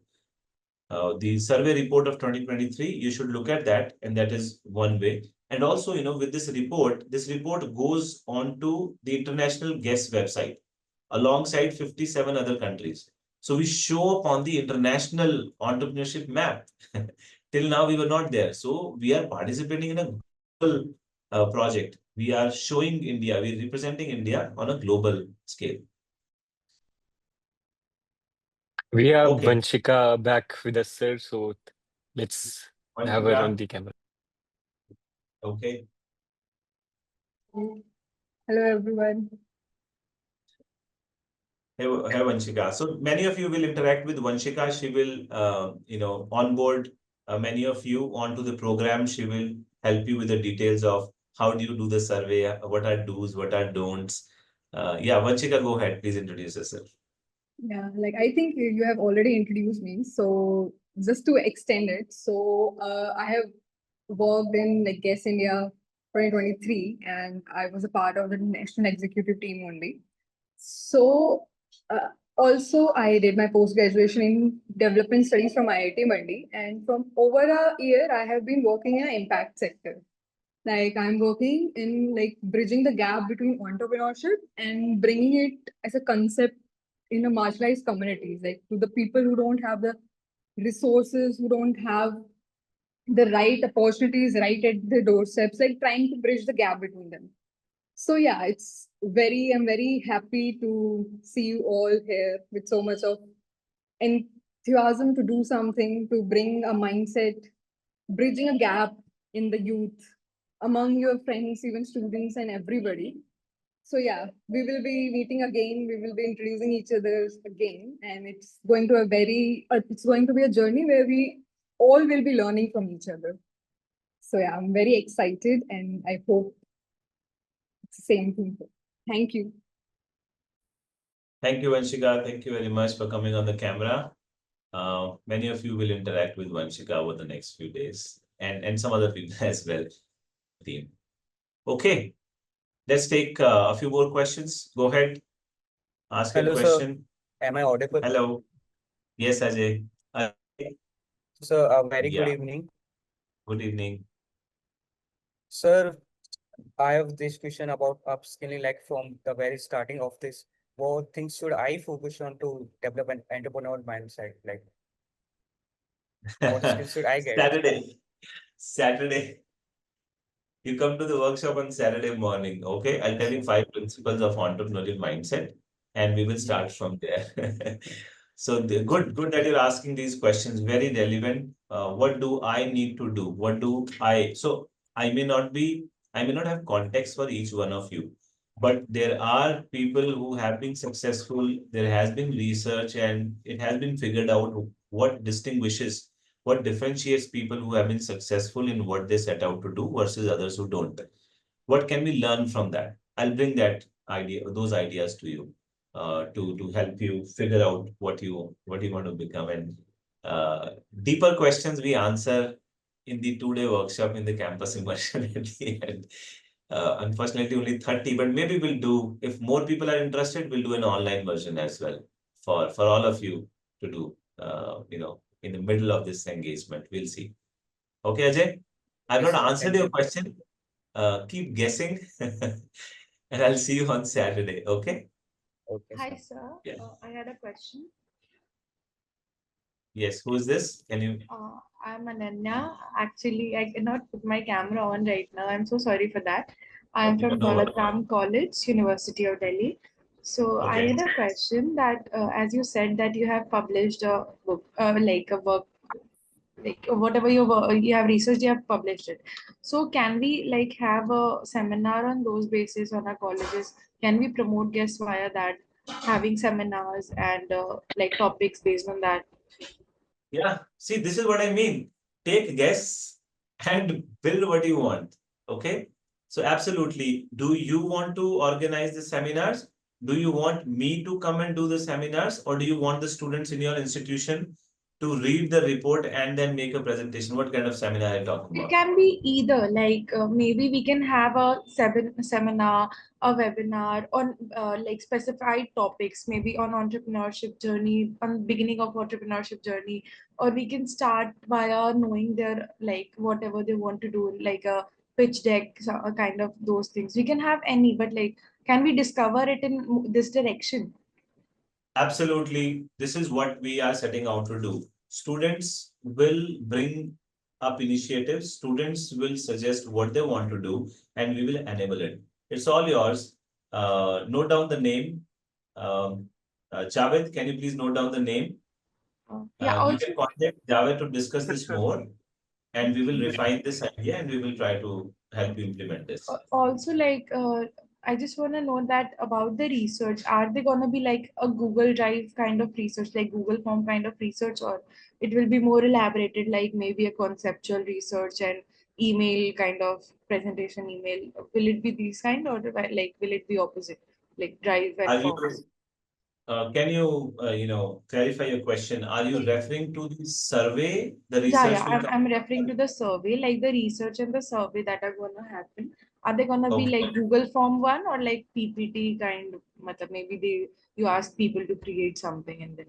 The survey report of 2023, you should look at that, and that is one way. And also, with this report goes on to the international GUESS website alongside 57 other countries. So we show up on the international entrepreneurship map. Till now, we were not there. So we are participating in a global project. We are showing India, we're representing India on a global scale. We have Okay. Vanshika back with us, sir. So let's have her on Vanshika. the camera. Okay. Hello, everyone. Hey, Vanshika. So many of you will interact with Vanshika. She will, onboard many of you onto the program. She will help you with the details of how do you do the survey, what are do's, what are don'ts. Yeah, Vanshika, go ahead. Please introduce yourself. Yeah, like I think you have already introduced me. So just to extend it, so I have worked in like Guess India 2023, and I was a part of the national executive team only. So also I did my post graduation in development studies from IIT Mandi, and from over a year I have been working in an impact sector. Like I'm working in like bridging the gap between entrepreneurship and bringing it as a concept in a marginalized communities, like to the people who don't have the resources, who don't have the right opportunities right at the doorsteps, like trying to bridge the gap between them. So yeah, I'm very happy to see you all here with so much of enthusiasm to do something, to bring a mindset, bridging a gap in the youth, among your friends, even students and everybody. So yeah, we will be meeting again. We will be introducing each other again, and it's going to be a journey where we all will be learning from each other. So yeah, I'm very excited, and I hope it's the same thing. Thank you. Thank you, Vanshika. Thank you very much for coming on the camera. Many of you will interact with Vanshika over the next few days, and some other people as well. Team. Okay, let's take a few more questions. Go ahead. Ask Hello, a sir. question. Am I audible? Hello. Yes, Ajay. Sir, a very good Yeah. evening. Good evening. Sir, I have this question about upskilling, like from the very starting of this. What things should I focus on to develop an entrepreneurial mindset? Like, what skills should I get? Saturday. You come to the workshop on Saturday morning, okay? I'll tell you 5 principles of entrepreneurial mindset, and we will start from there. So good that you're asking these questions. Very relevant. What do I need to do? What do I? So I may not have context for each one of you, but there are people who have been successful. There has been research, and it has been figured out what differentiates people who have been successful in what they set out to do versus others who don't. What can we learn from that? I'll bring those ideas to you, to help you figure out what you want to become. And deeper questions we answer in the 2-day workshop in the campus immersion at the end. Unfortunately, only 30, but maybe we'll do, if more people are interested, we'll do an online version as well for all of you to do, in the middle of this engagement. We'll see. Okay, Ajay? I've Yes, not sir. answered Thank your you. question. Keep guessing, and I'll see you on Saturday. Okay? Okay, Hi, sir. sir. Yeah. I had a question. Yes. Who is this? Can you? I'm Ananya. Actually, I cannot put my camera on right now. I'm so sorry for that. I'm Okay, from no worries. Dolathram College, University of Delhi. So I Okay. had a question that, as you said, that you have published a book, like a work, like whatever you have researched, you have published it. So can we like have a seminar on those basis on our colleges? Can we promote guests via that, having seminars and like topics based on that? Yeah. See, this is what I mean. Take guess and build what you want. Okay. So absolutely. Do you want to organize the seminars? Do you want me to come and do the seminars, or do you want the students in your institution to read the report and then make a presentation? What kind of seminar are you talking It about? can be either, like maybe we can have a seminar, a webinar on like specified topics, maybe on entrepreneurship journey, on beginning of entrepreneurship journey, or we can start via knowing their like whatever they want to do, like a pitch deck, so a kind of those things. We can have any, but like, can we discover it in this direction? Absolutely. This is what we are setting out to do. Students will bring up initiatives. Students will suggest what they want to do, and we will enable it. It's all yours. Note down the name. Javed, can you please note down the name? Yeah, You also, can contact Javed to discuss Yes, this sir. more, and we will refine this idea, and we will try to help you implement this. Also like I just want to know that about the research, are they going to be like a Google Drive kind of research, like Google Form kind of research, or it will be more elaborated, like maybe a conceptual research and email kind of presentation email? Will it be these kind, or like will it be opposite, like Drive and Are you Forms? Can you, clarify your question? Are you referring to the survey? The Yeah, research will come. I'm referring to the survey, like the research and the survey that are gonna happen. Are they gonna be Okay. like Google Form one, or like PPT kind of, maybe you ask people to create something and then.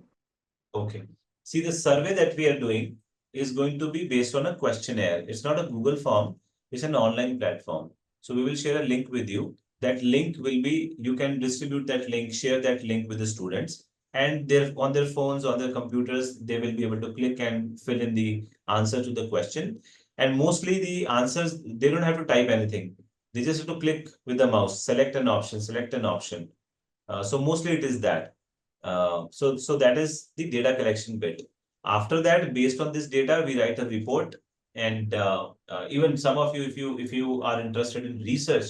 Okay. See, the survey that we are doing is going to be based on a questionnaire. It's not a Google form, it's an online platform. So we will share a link with you. That link will be, you can distribute that link, share that link with the students, and on their phones, on their computers, they will be able to click and fill in the answer to the question. And mostly the answers, they don't have to type anything. They just have to click with the mouse, select an option, select an option. So mostly it is that. So that is the data collection bit. After that, based on this data, we write a report. And even some of you, if you are interested in research,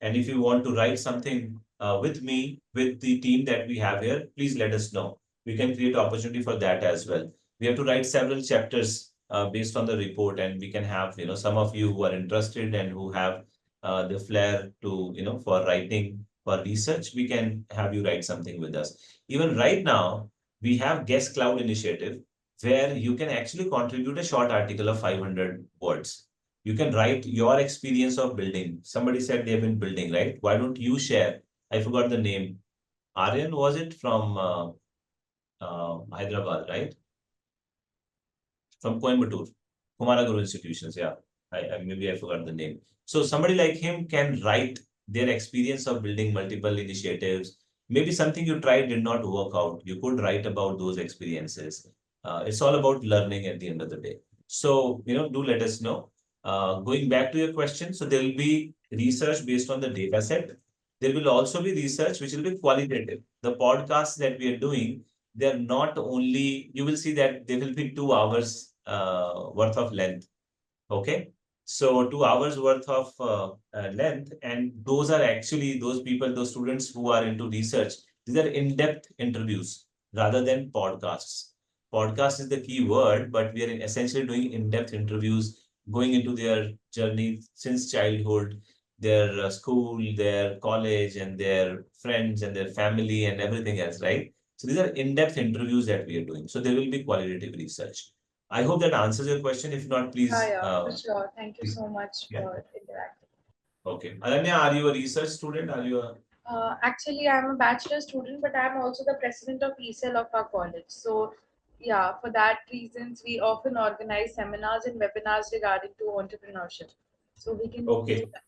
and if you want to write something with me, with the team that we have here, please let us know. We can create opportunity for that as well. We have to write several chapters based on the report, and we can have, some of you who are interested and who have the flair to, for writing, for research, we can have you write something with us. Even right now, we have Guest Cloud initiative where you can actually contribute a short article of 500 words. You can write your experience of building. Somebody said they've been building, right? Why don't you share? I forgot the name. Aryan, was it from Hyderabad, right? From Coimbatore, Kumaraguru institutions. Yeah, maybe I forgot the name. So somebody like him can write their experience of building multiple initiatives. Maybe something you tried did not work out. You could write about those experiences. It's all about learning at the end of the day. So, do let us know. Going back to your question, so there will be research based on the data set. There will also be research which will be qualitative. The podcasts that we are doing, they're not only, you will see that they will be 2 hours worth of length. Okay. So 2 hours worth of length, and those are actually those people, those students who are into research. These are in-depth interviews rather than podcasts. Podcast is the key word, but we are essentially doing in-depth interviews, going into their journey since childhood, their school, their college, and their friends and their family and everything else, right? So these are in-depth interviews that we are doing. So there will be qualitative research. I hope that answers your question. If not, please. Yeah, for sure. Thank you so much Yeah. for interacting. Okay. Ananya, are you a research student? Are you a... Actually, I'm a bachelor student, but I'm also the president of ECEL of our college. So, yeah, for that reasons, we often organize seminars and webinars regarding to entrepreneurship. So we can Okay. do that.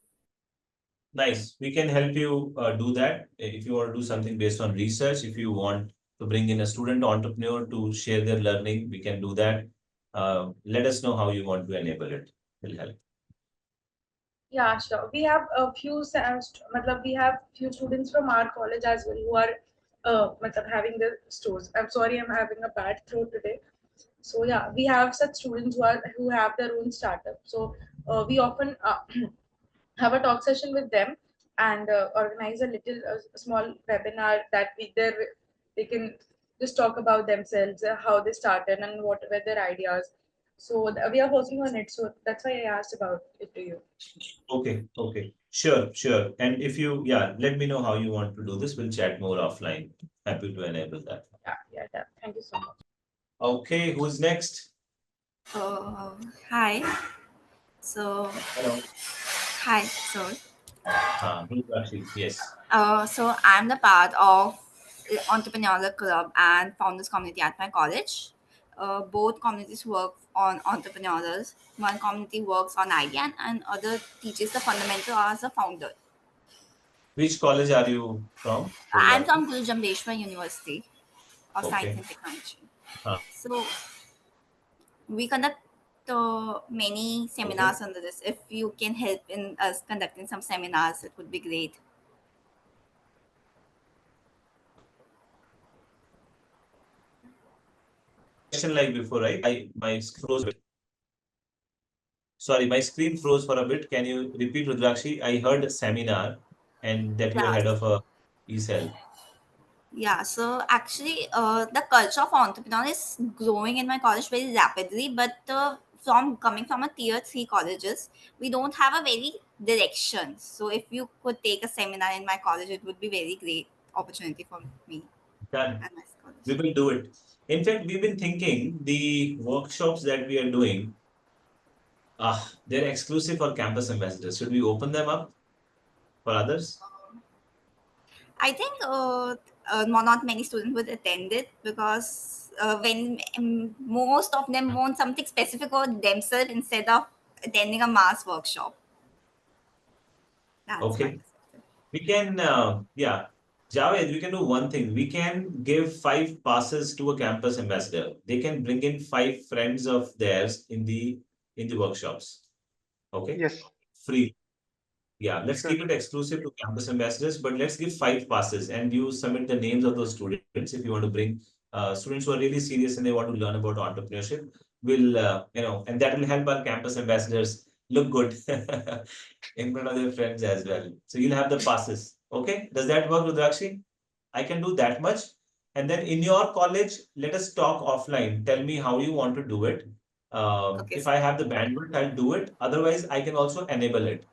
Nice. We can help you do that. If you want to do something based on research, if you want to bring in a student entrepreneur to share their learning, we can do that. Let us know how you want to enable it. Will help. Yeah, sure. We have a few, we have few students from our college as well who are having the stores. I'm sorry, I'm having a bad throat today. So yeah, we have such students who have their own startup. So we often have a talk session with them and organize a little small webinar that they can just talk about themselves, how they started and what were their ideas. So we are working on it. So that's why I asked about it to you. Okay. Okay. Sure. Sure. And if you, let me know how you want to do this. We'll chat more offline. Happy to enable that. Yeah. Thank you so much. Okay. Who's next? Hi. So, Hello. hi. Sorry. Yes. So I'm the part of Entrepreneurial Club and Founders Community at my college. Both communities work on entrepreneurs. One community works on idea and other teaches the fundamental as a founder. Which college are you from? I'm from Guru Jambeshwar University of Science Okay. and Technology. Huh. So we conduct many seminars under this. If you can help in us conducting some seminars, it would be great. Question like before, right? My screen froze a bit. Sorry, my screen froze for a bit. Can you repeat, Rudrakshi? I heard seminar and that you're head of a e-cell. Yeah, so actually, the culture of entrepreneur is growing in my college very rapidly, but from coming from a tier 3 colleges, we don't have a very direction. So if you could take a seminar in my college, it would be very great opportunity for me. Done. We will do it. In fact, we've been thinking the workshops that we are doing, they're exclusive for campus ambassadors. Should we open them up for others? I think not many students would attend it because when most of them want something specific for themselves instead of attending a mass workshop. That's Okay. We can, Javed, we can do one thing. We can give 5 passes to a campus ambassador. They can bring in 5 friends of theirs in the workshops. Okay. Yes. Free. Yeah, let's Sure. keep it exclusive to campus ambassadors, but let's give 5 passes and you submit the names of those students if you want to bring students who are really serious and they want to learn about entrepreneurship. We'll, and that will help our campus ambassadors look good in front of their friends as well. So you'll have the passes. Okay. Does that work, Rudrakshi? I can do that much. And then in your college, let us talk offline. Tell me how you want to do it. If I have the bandwidth, I'll do it. Otherwise, I can also enable it.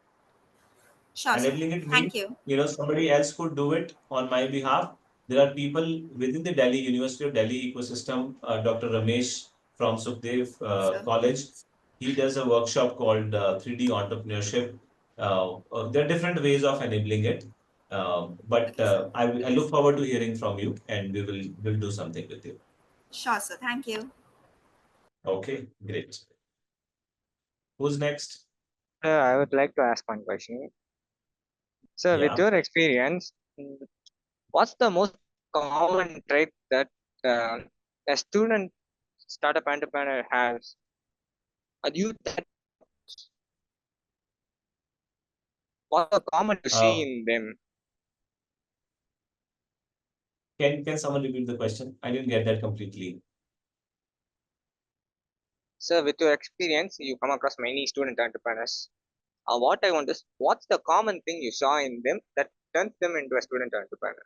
Sure, Enabling it thank means, you. somebody else could do it on my behalf. There are people within the Delhi University of Delhi ecosystem, Dr. Ramesh from Sukhdev College. He does a workshop called 3D Entrepreneurship. There are different ways of enabling it. But I look forward to hearing from you and we'll do something with you. Sure, sir. Thank you. Okay, great. Who's next? I would like to ask one question. So, with Yeah. your experience, what's the most common trait that a student startup entrepreneur has? A youth that What's the common to see in them? Can someone repeat the question? I didn't get that completely. Sir, with your experience, you come across many student entrepreneurs. What I want is, what's the common thing you saw in them that turns them into a student entrepreneur?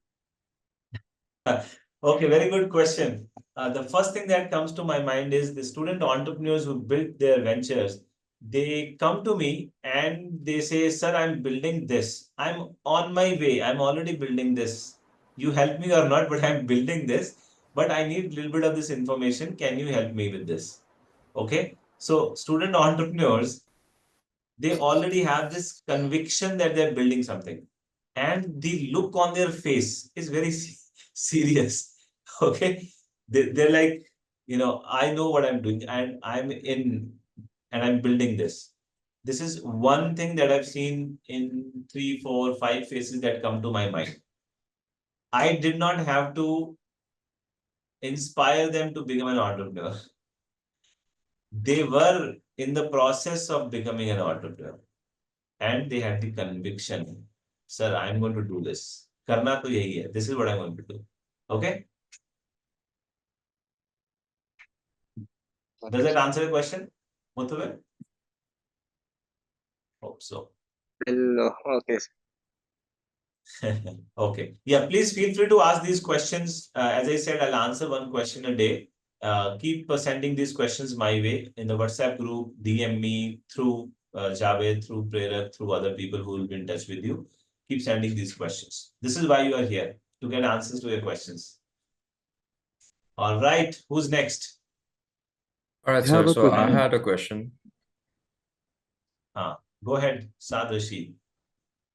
Okay, very good question. The first thing that comes to my mind is the student entrepreneurs who built their ventures. They come to me and they say, sir, I'm building this. I'm on my way. I'm already building this. You help me or not, but I'm building this. But I need a little bit of this information. Can you help me with this? Okay. So student entrepreneurs, they already have this conviction that they're building something. And the look on their face is very serious. Okay. They're like, I know what I'm doing and I'm building this. This is one thing that I've seen in 3, 4, 5 faces that come to my mind. I did not have to inspire them to become an entrepreneur. They were in the process of becoming an entrepreneur. And they had the conviction, sir, I'm going to do this. Karna to yahi hai. This is what I'm going to do. Okay? Does that answer the question, Muthuwe? Hope so. Okay. Okay. Yeah, please feel free to ask these questions. As I said, I'll answer one question a day. Keep sending these questions my way in the WhatsApp group, DM me through Javed, through Prerak, through other people who will be in touch with you. Keep sending these questions. This is why you are here, to get answers to your questions. All right. Who's next? All right, sir. So I had a question. Go ahead, Sadrashi.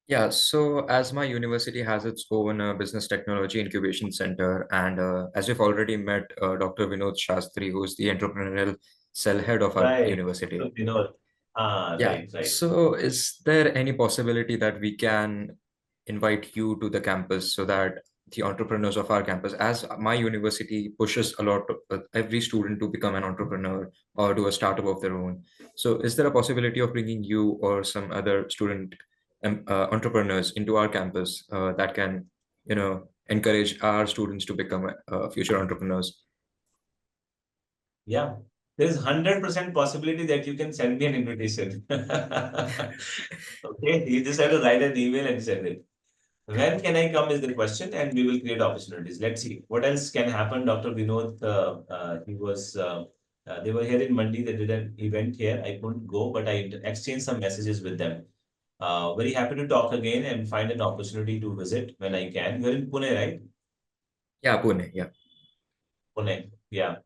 Yeah, so as my university has its own business technology incubation center, and as we've already met Dr. Vinod Shastri, who's the entrepreneurial cell head of our university. Vinod. Yeah. Right. So is there any possibility that we can invite you to the campus so that the entrepreneurs of our campus, as my university pushes a lot of every student to become an entrepreneur or do a startup of their own. So is there a possibility of bringing you or some other student entrepreneurs into our campus that can, encourage our students to become future entrepreneurs? Yeah. There's 100% possibility that you can send me an invitation. Okay. You just have to write an email and send it. When can I come is the question, and we will create opportunities. Let's see what else can happen. Dr. Vinod, they were here in Mandi. They did an event here. I couldn't go, but I exchanged some messages with them. Very happy to talk again and find an opportunity to visit when I can. You're in Pune, right? Yeah, Pune. Yeah. Pune. Yeah.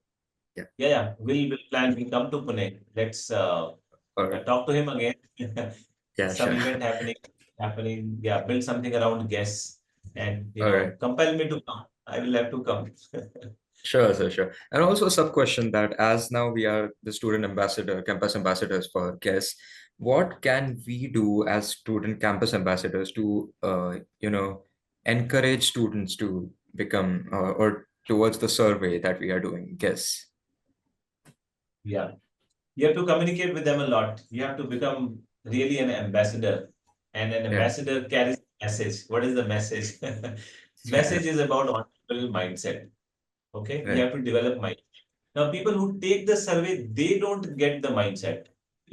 Yeah. Yeah. We'll plan. We'll come to Pune. Let's talk to him again. Yeah, Some sure. event happening. Yeah, build something around GUESS and Alright. compel me to come. I will have to come. Sure, sir, sure. And also a sub question that as now we are the student ambassador, campus ambassadors for GUESS, what can we do as student campus ambassadors to, encourage students to become or towards the survey that we are doing, GUESS? Yeah. You have to communicate with them a lot. You have to become really an ambassador. And an ambassador carries a message. What is the message? Message is about entrepreneurial mindset. Okay. You have to develop mindset. Now, people who take the survey, they don't get the mindset,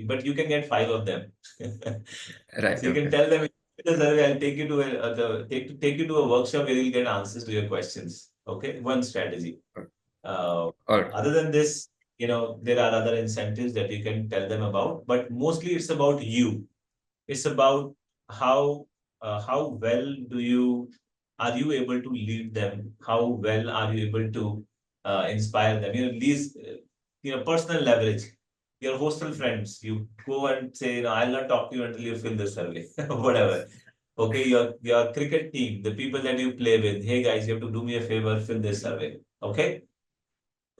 but you can get 5 of them. Right. So you can tell them, the survey, I'll take you to take you to a workshop where you'll get answers to your questions. Okay, one strategy. Other than this, there are other incentives that you can tell them about, but mostly it's about you. It's about how well are you able to lead them? How well are you able to inspire them? These personal leverage. Your hostel friends, you go and say, I'll not talk to you until you fill the survey, whatever. Okay, your cricket team, the people that you play with, hey guys, you have to do me a favor, fill this survey. Okay.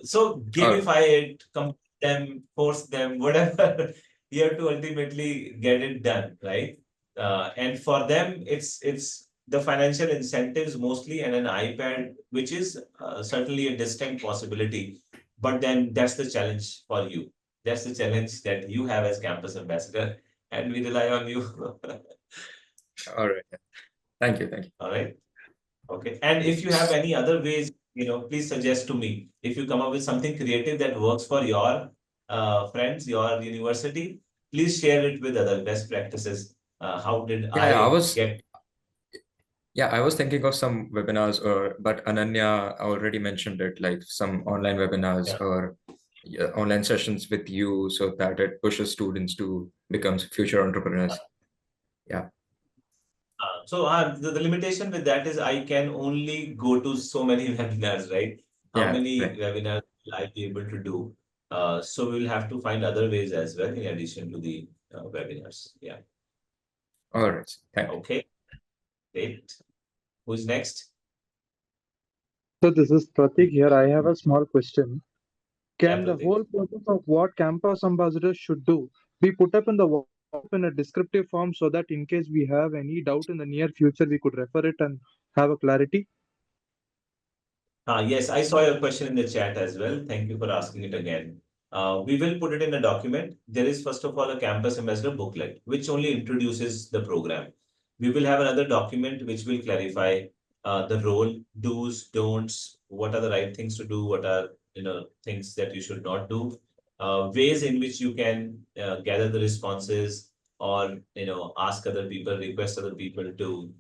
So gamify it, complete them, force them, whatever. You have to ultimately get it done, right? And for them, it's the financial incentives mostly and an iPad, which is certainly a distinct possibility. But then that's the challenge for you. That's the challenge that you have as campus ambassador, and we rely on you. All right. Thank you. Thank you. All right. Okay. And if you have any other ways, please suggest to me. If you come up with something creative that works for your friends, your university, please share it with other best practices. How did Yeah, I get? I was thinking of some webinars, but Ananya already mentioned it, like some online webinars or online sessions with you, so that it pushes students to become future entrepreneurs. Yeah. The limitation with that is I can only go to so many webinars, right? How many webinars will I be able to do? So we'll have to find other ways as well in addition to the webinars. Yeah. All right. Thank you. Okay. Great. Who's next? So this is Pratik here. I have a small question. Can the Pratik. whole process of what campus ambassadors should do be put up in the WhatsApp in a descriptive form so that in case we have any doubt in the near future, we could refer it and have a clarity? Yes, I saw your question in the chat as well. Thank you for asking it again. We will put it in a document. There is, first of all, a campus ambassador booklet, which only introduces the program. We will have another document which will clarify the role, do's, don'ts, what are the right things to do, what are things that you should not do, ways in which you can gather the responses or ask other people, request other people to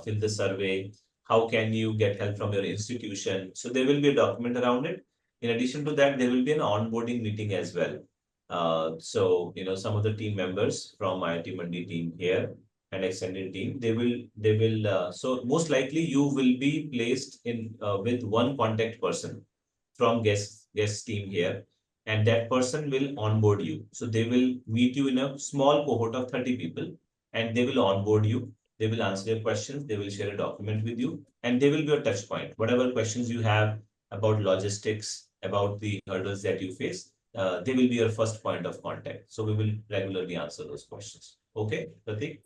fill the survey. How can you get help from your institution? So there will be a document around it. In addition to that, there will be an onboarding meeting as well. So some of the team members from IIT Mandi team here and extended team, they will. So most likely you will be placed in with one contact person from guest team here, and that person will onboard you. So they will meet you in a small cohort of 30 people, and they will onboard you. They will answer your questions. They will share a document with you, and they will be your touch point. Whatever questions you have about logistics, about the hurdles that you face, they will be your first point of contact. So we will regularly answer those questions. Okay, Pratik?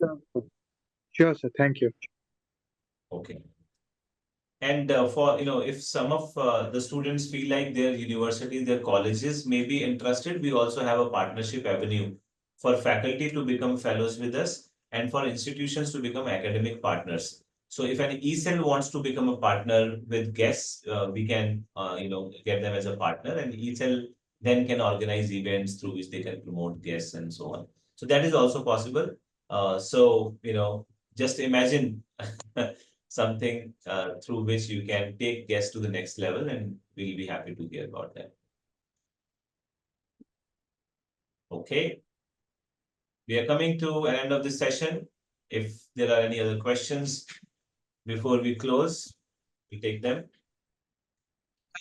Sure, sir. Thank you. Okay. And for, if some of the students feel like their universities, their colleges may be interested, we also have a partnership avenue for faculty to become fellows with us and for institutions to become academic partners. So if an ECEL wants to become a partner with GUESS, we can, get them as a partner, and ECEL then can organize events through which they can promote GUESS and so on. So that is also possible. So, just imagine something through which you can take guests to the next level, and we'll be happy to hear about that. Okay. We are coming to an end of this session. If there are any other questions before we close, we take them.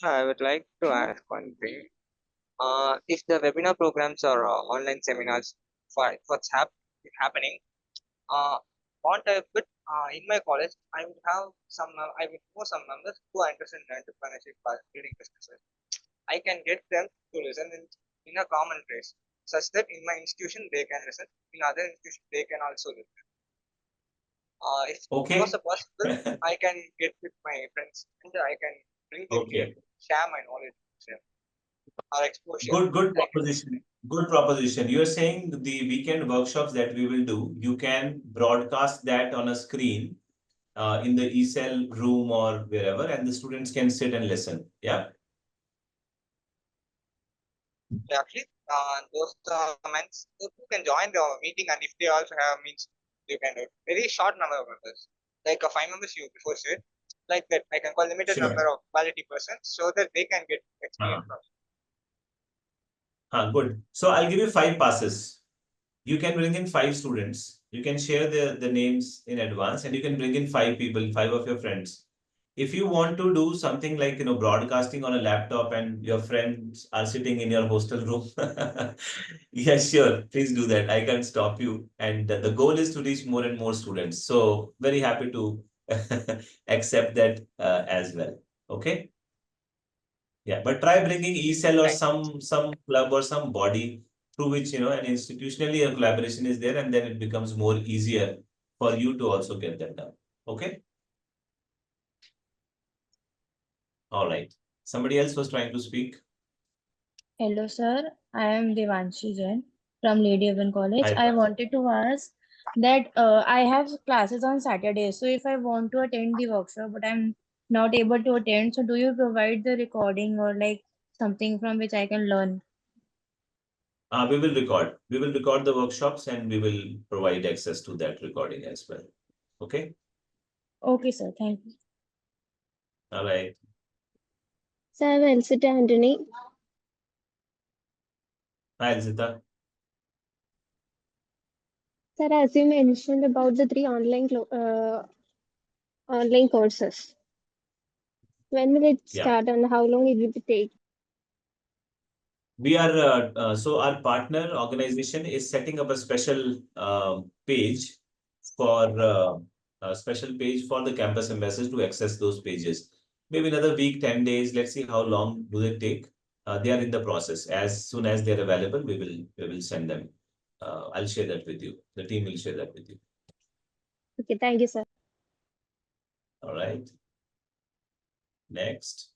I would like to ask one thing. If the webinar programs or online seminars for what's happening, what I would in my college, I would have I would know some members who are interested in entrepreneurship or building businesses. I can get them to listen in a common place, such that in my institution they can listen, in other institutions they can also listen. If it was possible, I can get with my friends and I can bring them here, share my knowledge, our exposure. Good proposition. Good proposition. You are saying the weekend workshops that we will do, you can broadcast that on a screen in the ECEL room or wherever, and the students can sit and listen. Yeah. Actually, those comments, you can join the meeting, and if they also have means, you can do very short number of members, like 5 members you before said, like that. I can call limited number of quality persons so that they can get experience from it. Good. So I'll give you 5 passes. You can bring in 5 students. You can share the names in advance, and you can bring in 5 people, 5 of your friends. If you want to do something like, broadcasting on a laptop and your friends are sitting in your hostel room, yeah, sure, please do that. I can't stop you. And the goal is to reach more and more students. So very happy to accept that as well. Okay. Yeah, but try bringing ECEL or some club or some body through which, and institutionally a collaboration is there, and then it becomes more easier for you to also get that done. Okay. All right. Somebody else was trying to speak. Hello, sir. I am Devanshi Jain from Lady Haven College. Hi, I wanted to ask, that I have classes on Saturday. So if I want to attend the workshop, but I'm not able to attend, so do you provide the recording or like something from which I can learn? We will record. We will record the workshops and we will provide access to that recording as well. Okay? Okay, sir. Thank you. All right. Sir, I'm Elsita Anthony. Hi, Elzita. Sir, as you mentioned about the three online courses, when will it Yeah. start and how long it will take? We are, so our partner organization is setting up a special page for a special page for the campus ambassadors to access those pages. Maybe another week, 10 days. Let's see how long do they take. They are in the process. As soon as they're available, we will send them. I'll share that with you. The team will share that with you. Okay, thank you, sir. All right. Next.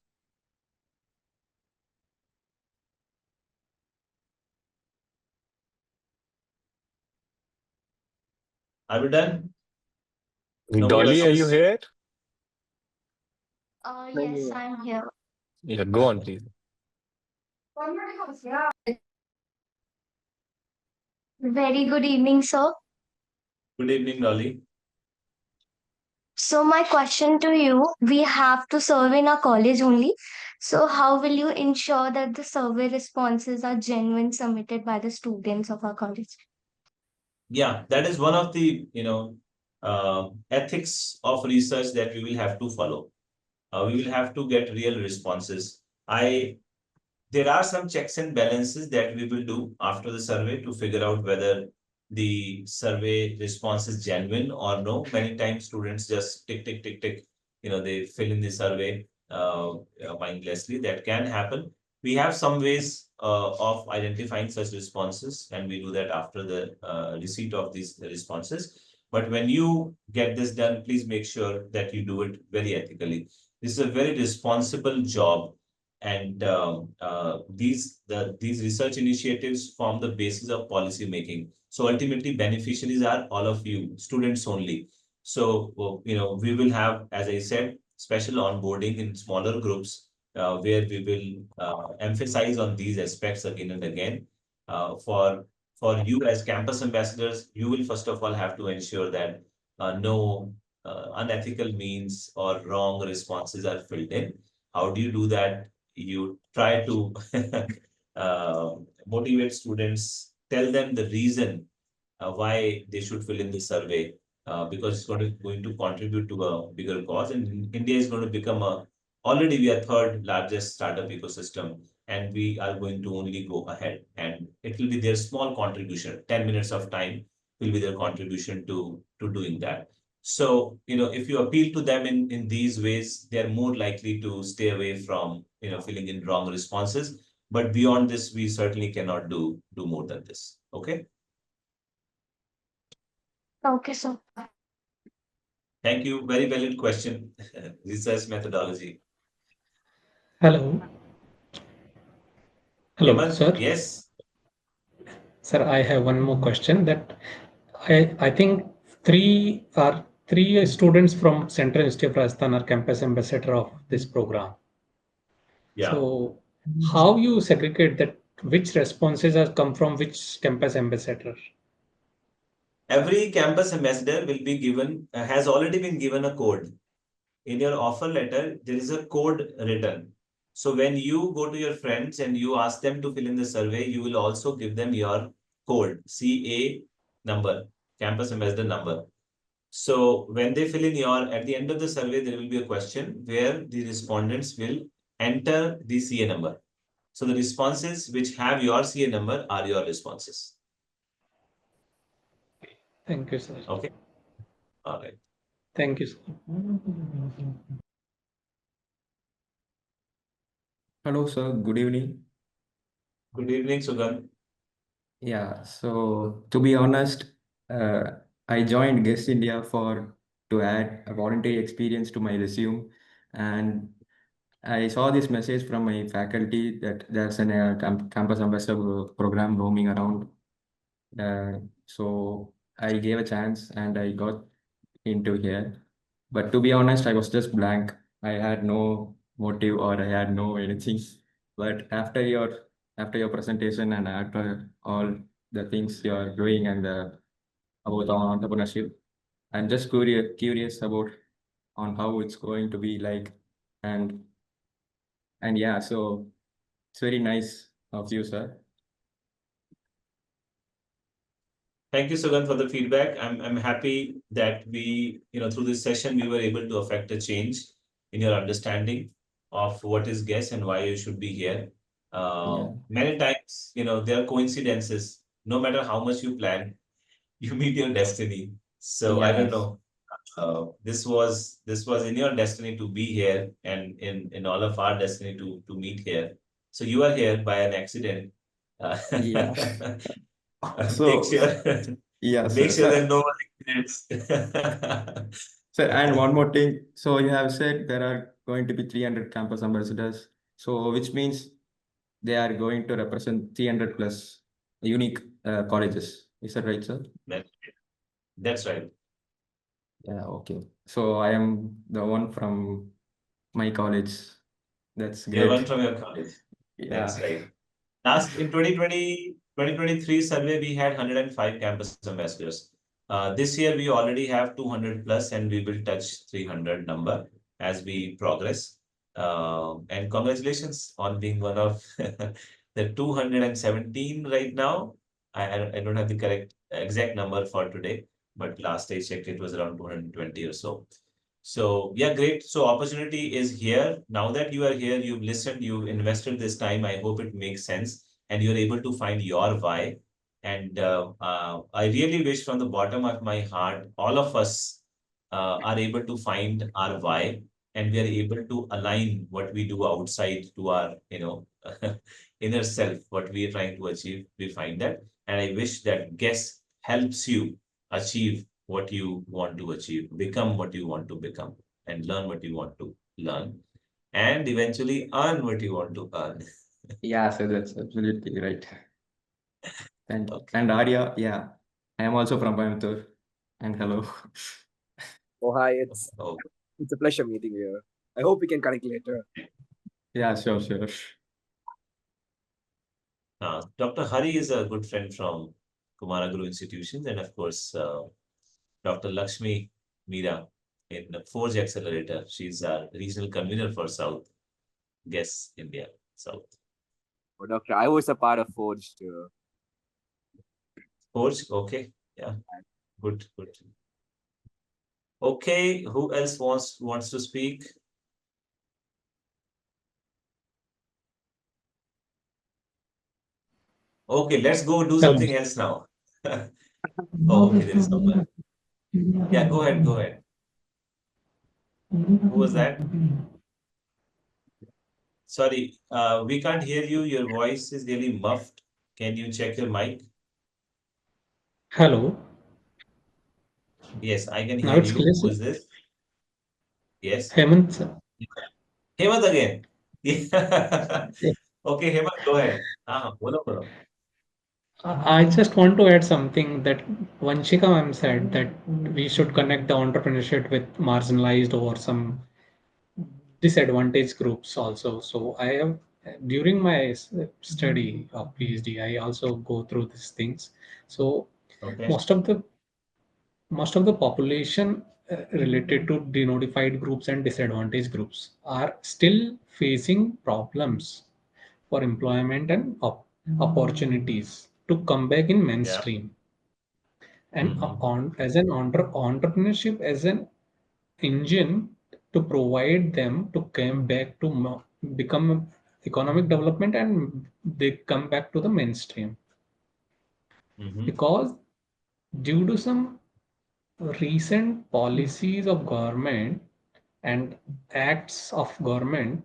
Are we done? No more Dolly, are you questions? here? Yes, I'm here. Yeah, go on, please. Very good evening, sir. Good evening, Dolly. So my question to you, we have to serve in our college only. So how will you ensure that the survey responses are genuine submitted by the students of our college? Yeah, that is one of the ethics of research that we will have to follow. We will have to get real responses. There are some checks and balances that we will do after the survey to figure out whether the survey response is genuine or no. Many times students just tick, tick, tick, tick. They fill in the survey mindlessly. That can happen. We have some ways of identifying such responses, and we do that after the receipt of these responses. But when you get this done, please make sure that you do it very ethically. This is a very responsible job, and these research initiatives form the basis of policy making. So ultimately, beneficiaries are all of you, students only. So we will have, as I said, special onboarding in smaller groups where we will emphasize on these aspects again and again. For you as campus ambassadors, you will first of all have to ensure that no unethical means or wrong responses are filled in. How do you do that? You try to motivate students, tell them the reason why they should fill in the survey, because it's going to contribute to a bigger cause. And India is going to become already we are third largest startup ecosystem, and we are going to only go ahead. And it will be their small contribution. 10 minutes of time will be their contribution to doing that. So, if you appeal to them in these ways, they're more likely to stay away from, filling in wrong responses. But beyond this, we certainly cannot do more than this. Okay. Okay, sir. Thank you. Very valid question. Research methodology. Hello. Hello, Hemant, sir. yes. Sir, I have one more question that I think three students from Central Institute of Rajasthan are campus ambassador of this program. Yeah. So how you segregate that which responses have come from which campus ambassador? Every campus ambassador will be given, has already been given a code. In your offer letter, there is a code written. So when you go to your friends and you ask them to fill in the survey, you will also give them your code, CA number, campus ambassador number. So when they fill in at the end of the survey, there will be a question where the respondents will enter the CA number. So the responses which have your CA number are your responses. Thank you, sir. Okay. All right. Thank you, sir. Hello, sir. Good evening. Good evening, Sugan. Yeah, so to be honest, I joined Guest India to add a voluntary experience to my resume, and I saw this message from my faculty that there's an campus ambassador program roaming around. So I gave a chance and I got into here. But to be honest, I was just blank. I had no motive or I had no anything. But after your presentation and after all the things you're doing and about entrepreneurship, I'm just curious about on how it's going to be like, and yeah, so it's very nice of you, sir. Thank you, Sugan, for the feedback. I'm happy that we, through this session, we were able to affect a change in your understanding of what is GUESS and why you should be here. Many times, there are coincidences. No matter how much you plan, you meet your destiny. So I don't Yes. know. This was in your destiny to be here, and in all of our destiny to meet here. So you are here by an accident. Yeah. Make So, sure yeah, make sure there are no accidents. So, and one more thing. So you have said there are going to be 300 campus ambassadors. So which means they are going to represent 300 plus unique colleges. Is that right, sir? That's right. Yeah, okay. So I am the one from my college. That's You're one great. from your college. That's Yeah. right. Last in 2023 survey, we had 105 campus ambassadors. This year, we already have 200 plus, and we will touch 300 number as we progress. And congratulations on being one of the 217 right now. I don't have the correct exact number for today, but last I checked, it was around 220 or so. So yeah, great. So opportunity is here. Now that you are here, you've listened, you've invested this time. I hope it makes sense and you're able to find your why. And I really wish from the bottom of my heart, all of us are able to find our why, and we are able to align what we do outside to our, inner self, what we are trying to achieve. We find that. And I wish that GUESS helps you achieve what you want to achieve, become what you want to become, and learn what you want to learn, and eventually earn what you want to earn. Yeah, so that's absolutely right. And Arya, yeah, I am also from Coimbatore. And hello. Oh, hi, it's a pleasure meeting you. I hope we can connect later. Yeah, sure. Dr. Hari is a good friend from Kumaraguru Institutions, and of course, Dr. Lakshmi Meera in the Forge Accelerator. She's our regional convener for South, GUESS India, South. Oh, Doctor, I was a part of Forge too. Forge, okay, yeah, good. Okay, who else wants to speak? Okay, let's go do something else now. Oh, okay, there is someone. Yeah, go ahead. Who was that? Sorry, we can't hear you. Your voice is really muffled. Can you check your mic? Hello. Yes, I can Now hear it's you. clear, Who sir. is this? Yes. Hemant, sir. Hemant again. Yeah. Okay, Hemant, go ahead. Bolo. I just want to add something that Vanshika ma'am said that we should connect the entrepreneurship with marginalized or some disadvantaged groups also. So I have during my study of PhD, I also go through these things. So Okay. most of the population related to denotified groups and disadvantaged groups are still facing problems for employment and opportunities to come back in mainstream. And as an entrepreneurship as an engine to provide them to come back to become economic development and they come back to the mainstream because due to some recent policies of government and acts of government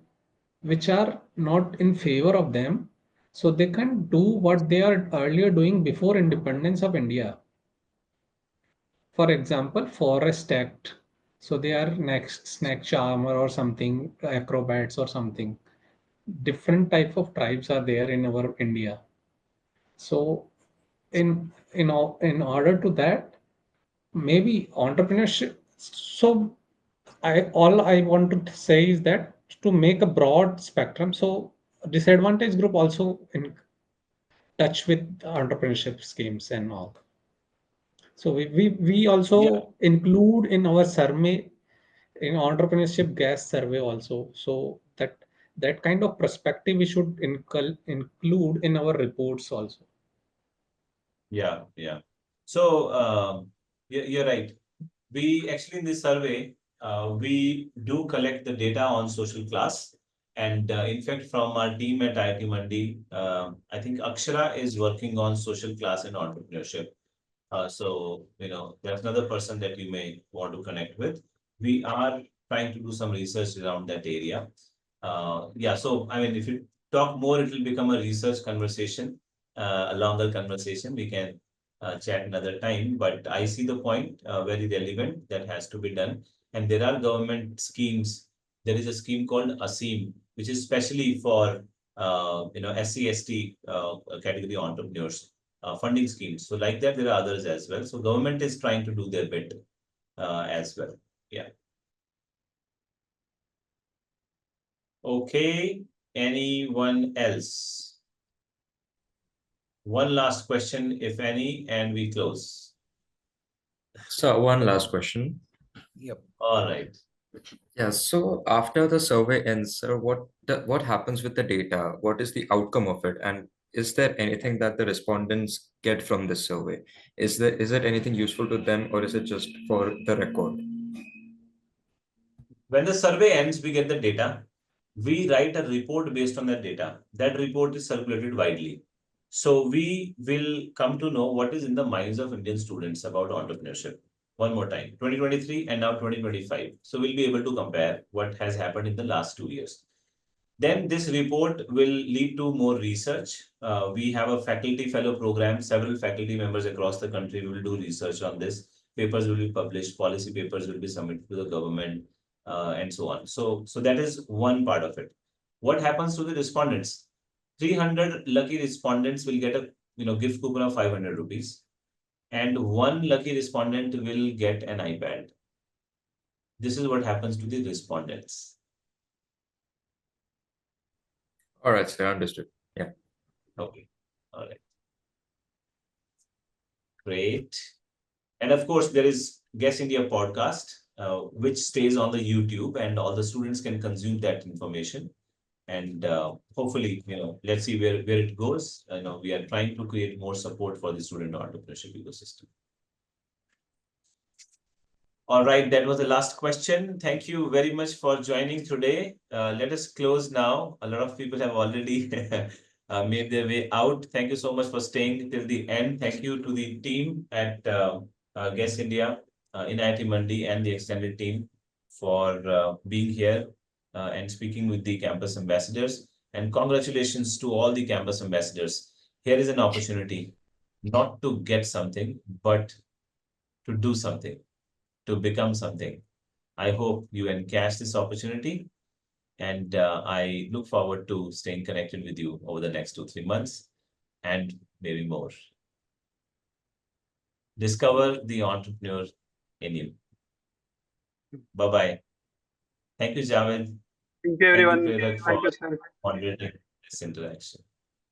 which are not in favor of them, so they can do what they are earlier doing before independence of India. For example, Forest Act. So they are next snake charmer or something, acrobats or something. Different type of tribes are there in our India. So in order to that, maybe entrepreneurship. So all I want to say is that to make a broad spectrum, so disadvantaged group also in touch with entrepreneurship schemes and all. So we also include in our survey, in entrepreneurship gas survey also. So that kind of perspective we should include in our reports also. Yeah, yeah. So you're right. We actually in this survey, we do collect the data on social class. And in fact, from our team at IIT Mandi, I think Akshara is working on social class and entrepreneurship. So, there's another person that you may want to connect with. We are trying to do some research around that area. Yeah, so, I mean, if you talk more, it will become a research conversation, a longer conversation. We can chat another time, but I see the point, very relevant, that has to be done. And there are government schemes. There is a scheme called ASEEM, which is specially for, SC, ST category entrepreneurs. Funding schemes. So like that, there are others as well. So government is trying to do their bit as well. Yeah. Okay. Anyone else? One last question, if any, and we close. So one last question. Yep. All right. Yeah, so after the survey ends, sir, what happens with the data? What is the outcome of it? And is there anything that the respondents get from this survey? Is it anything useful to them, or is it just for the record? When the survey ends, we get the data. We write a report based on that data. That report is circulated widely. So we will come to know what is in the minds of Indian students about entrepreneurship. One more time, 2023 and now 2025. So we'll be able to compare what has happened in the last 2 years. Then this report will lead to more research. We have a faculty fellow program. Several faculty members across the country will do research on this. Papers will be published, policy papers will be submitted to the government, and so on. So that is one part of it. What happens to the respondents? 300 lucky respondents will get a gift coupon of 500 rupees. And one lucky respondent will get an iPad. This is what happens to the respondents. All right, sir, understood. Yeah. Okay. All right. Great. And of course, there is Guess India podcast, which stays on the YouTube, and all the students can consume that information. And hopefully, let's see where it goes. We are trying to create more support for the student entrepreneurship ecosystem. All right, that was the last question. Thank you very much for joining today. Let us close now. A lot of people have already made their way out. Thank you so much for staying till the end. Thank you to the team at Guess India, in IIT Mandi, and the extended team for being here and speaking with the campus ambassadors. And congratulations to all the campus ambassadors. Here is an opportunity not to get something, but to do something, to become something. I hope you encash this opportunity, and I look forward to staying connected with you over the next 2-3 months and maybe more. Discover the entrepreneur in you. Bye-bye. Thank you, Javed. Thank you, everyone. Thank you, Prerak, for Thank you, sir. moderating this interaction.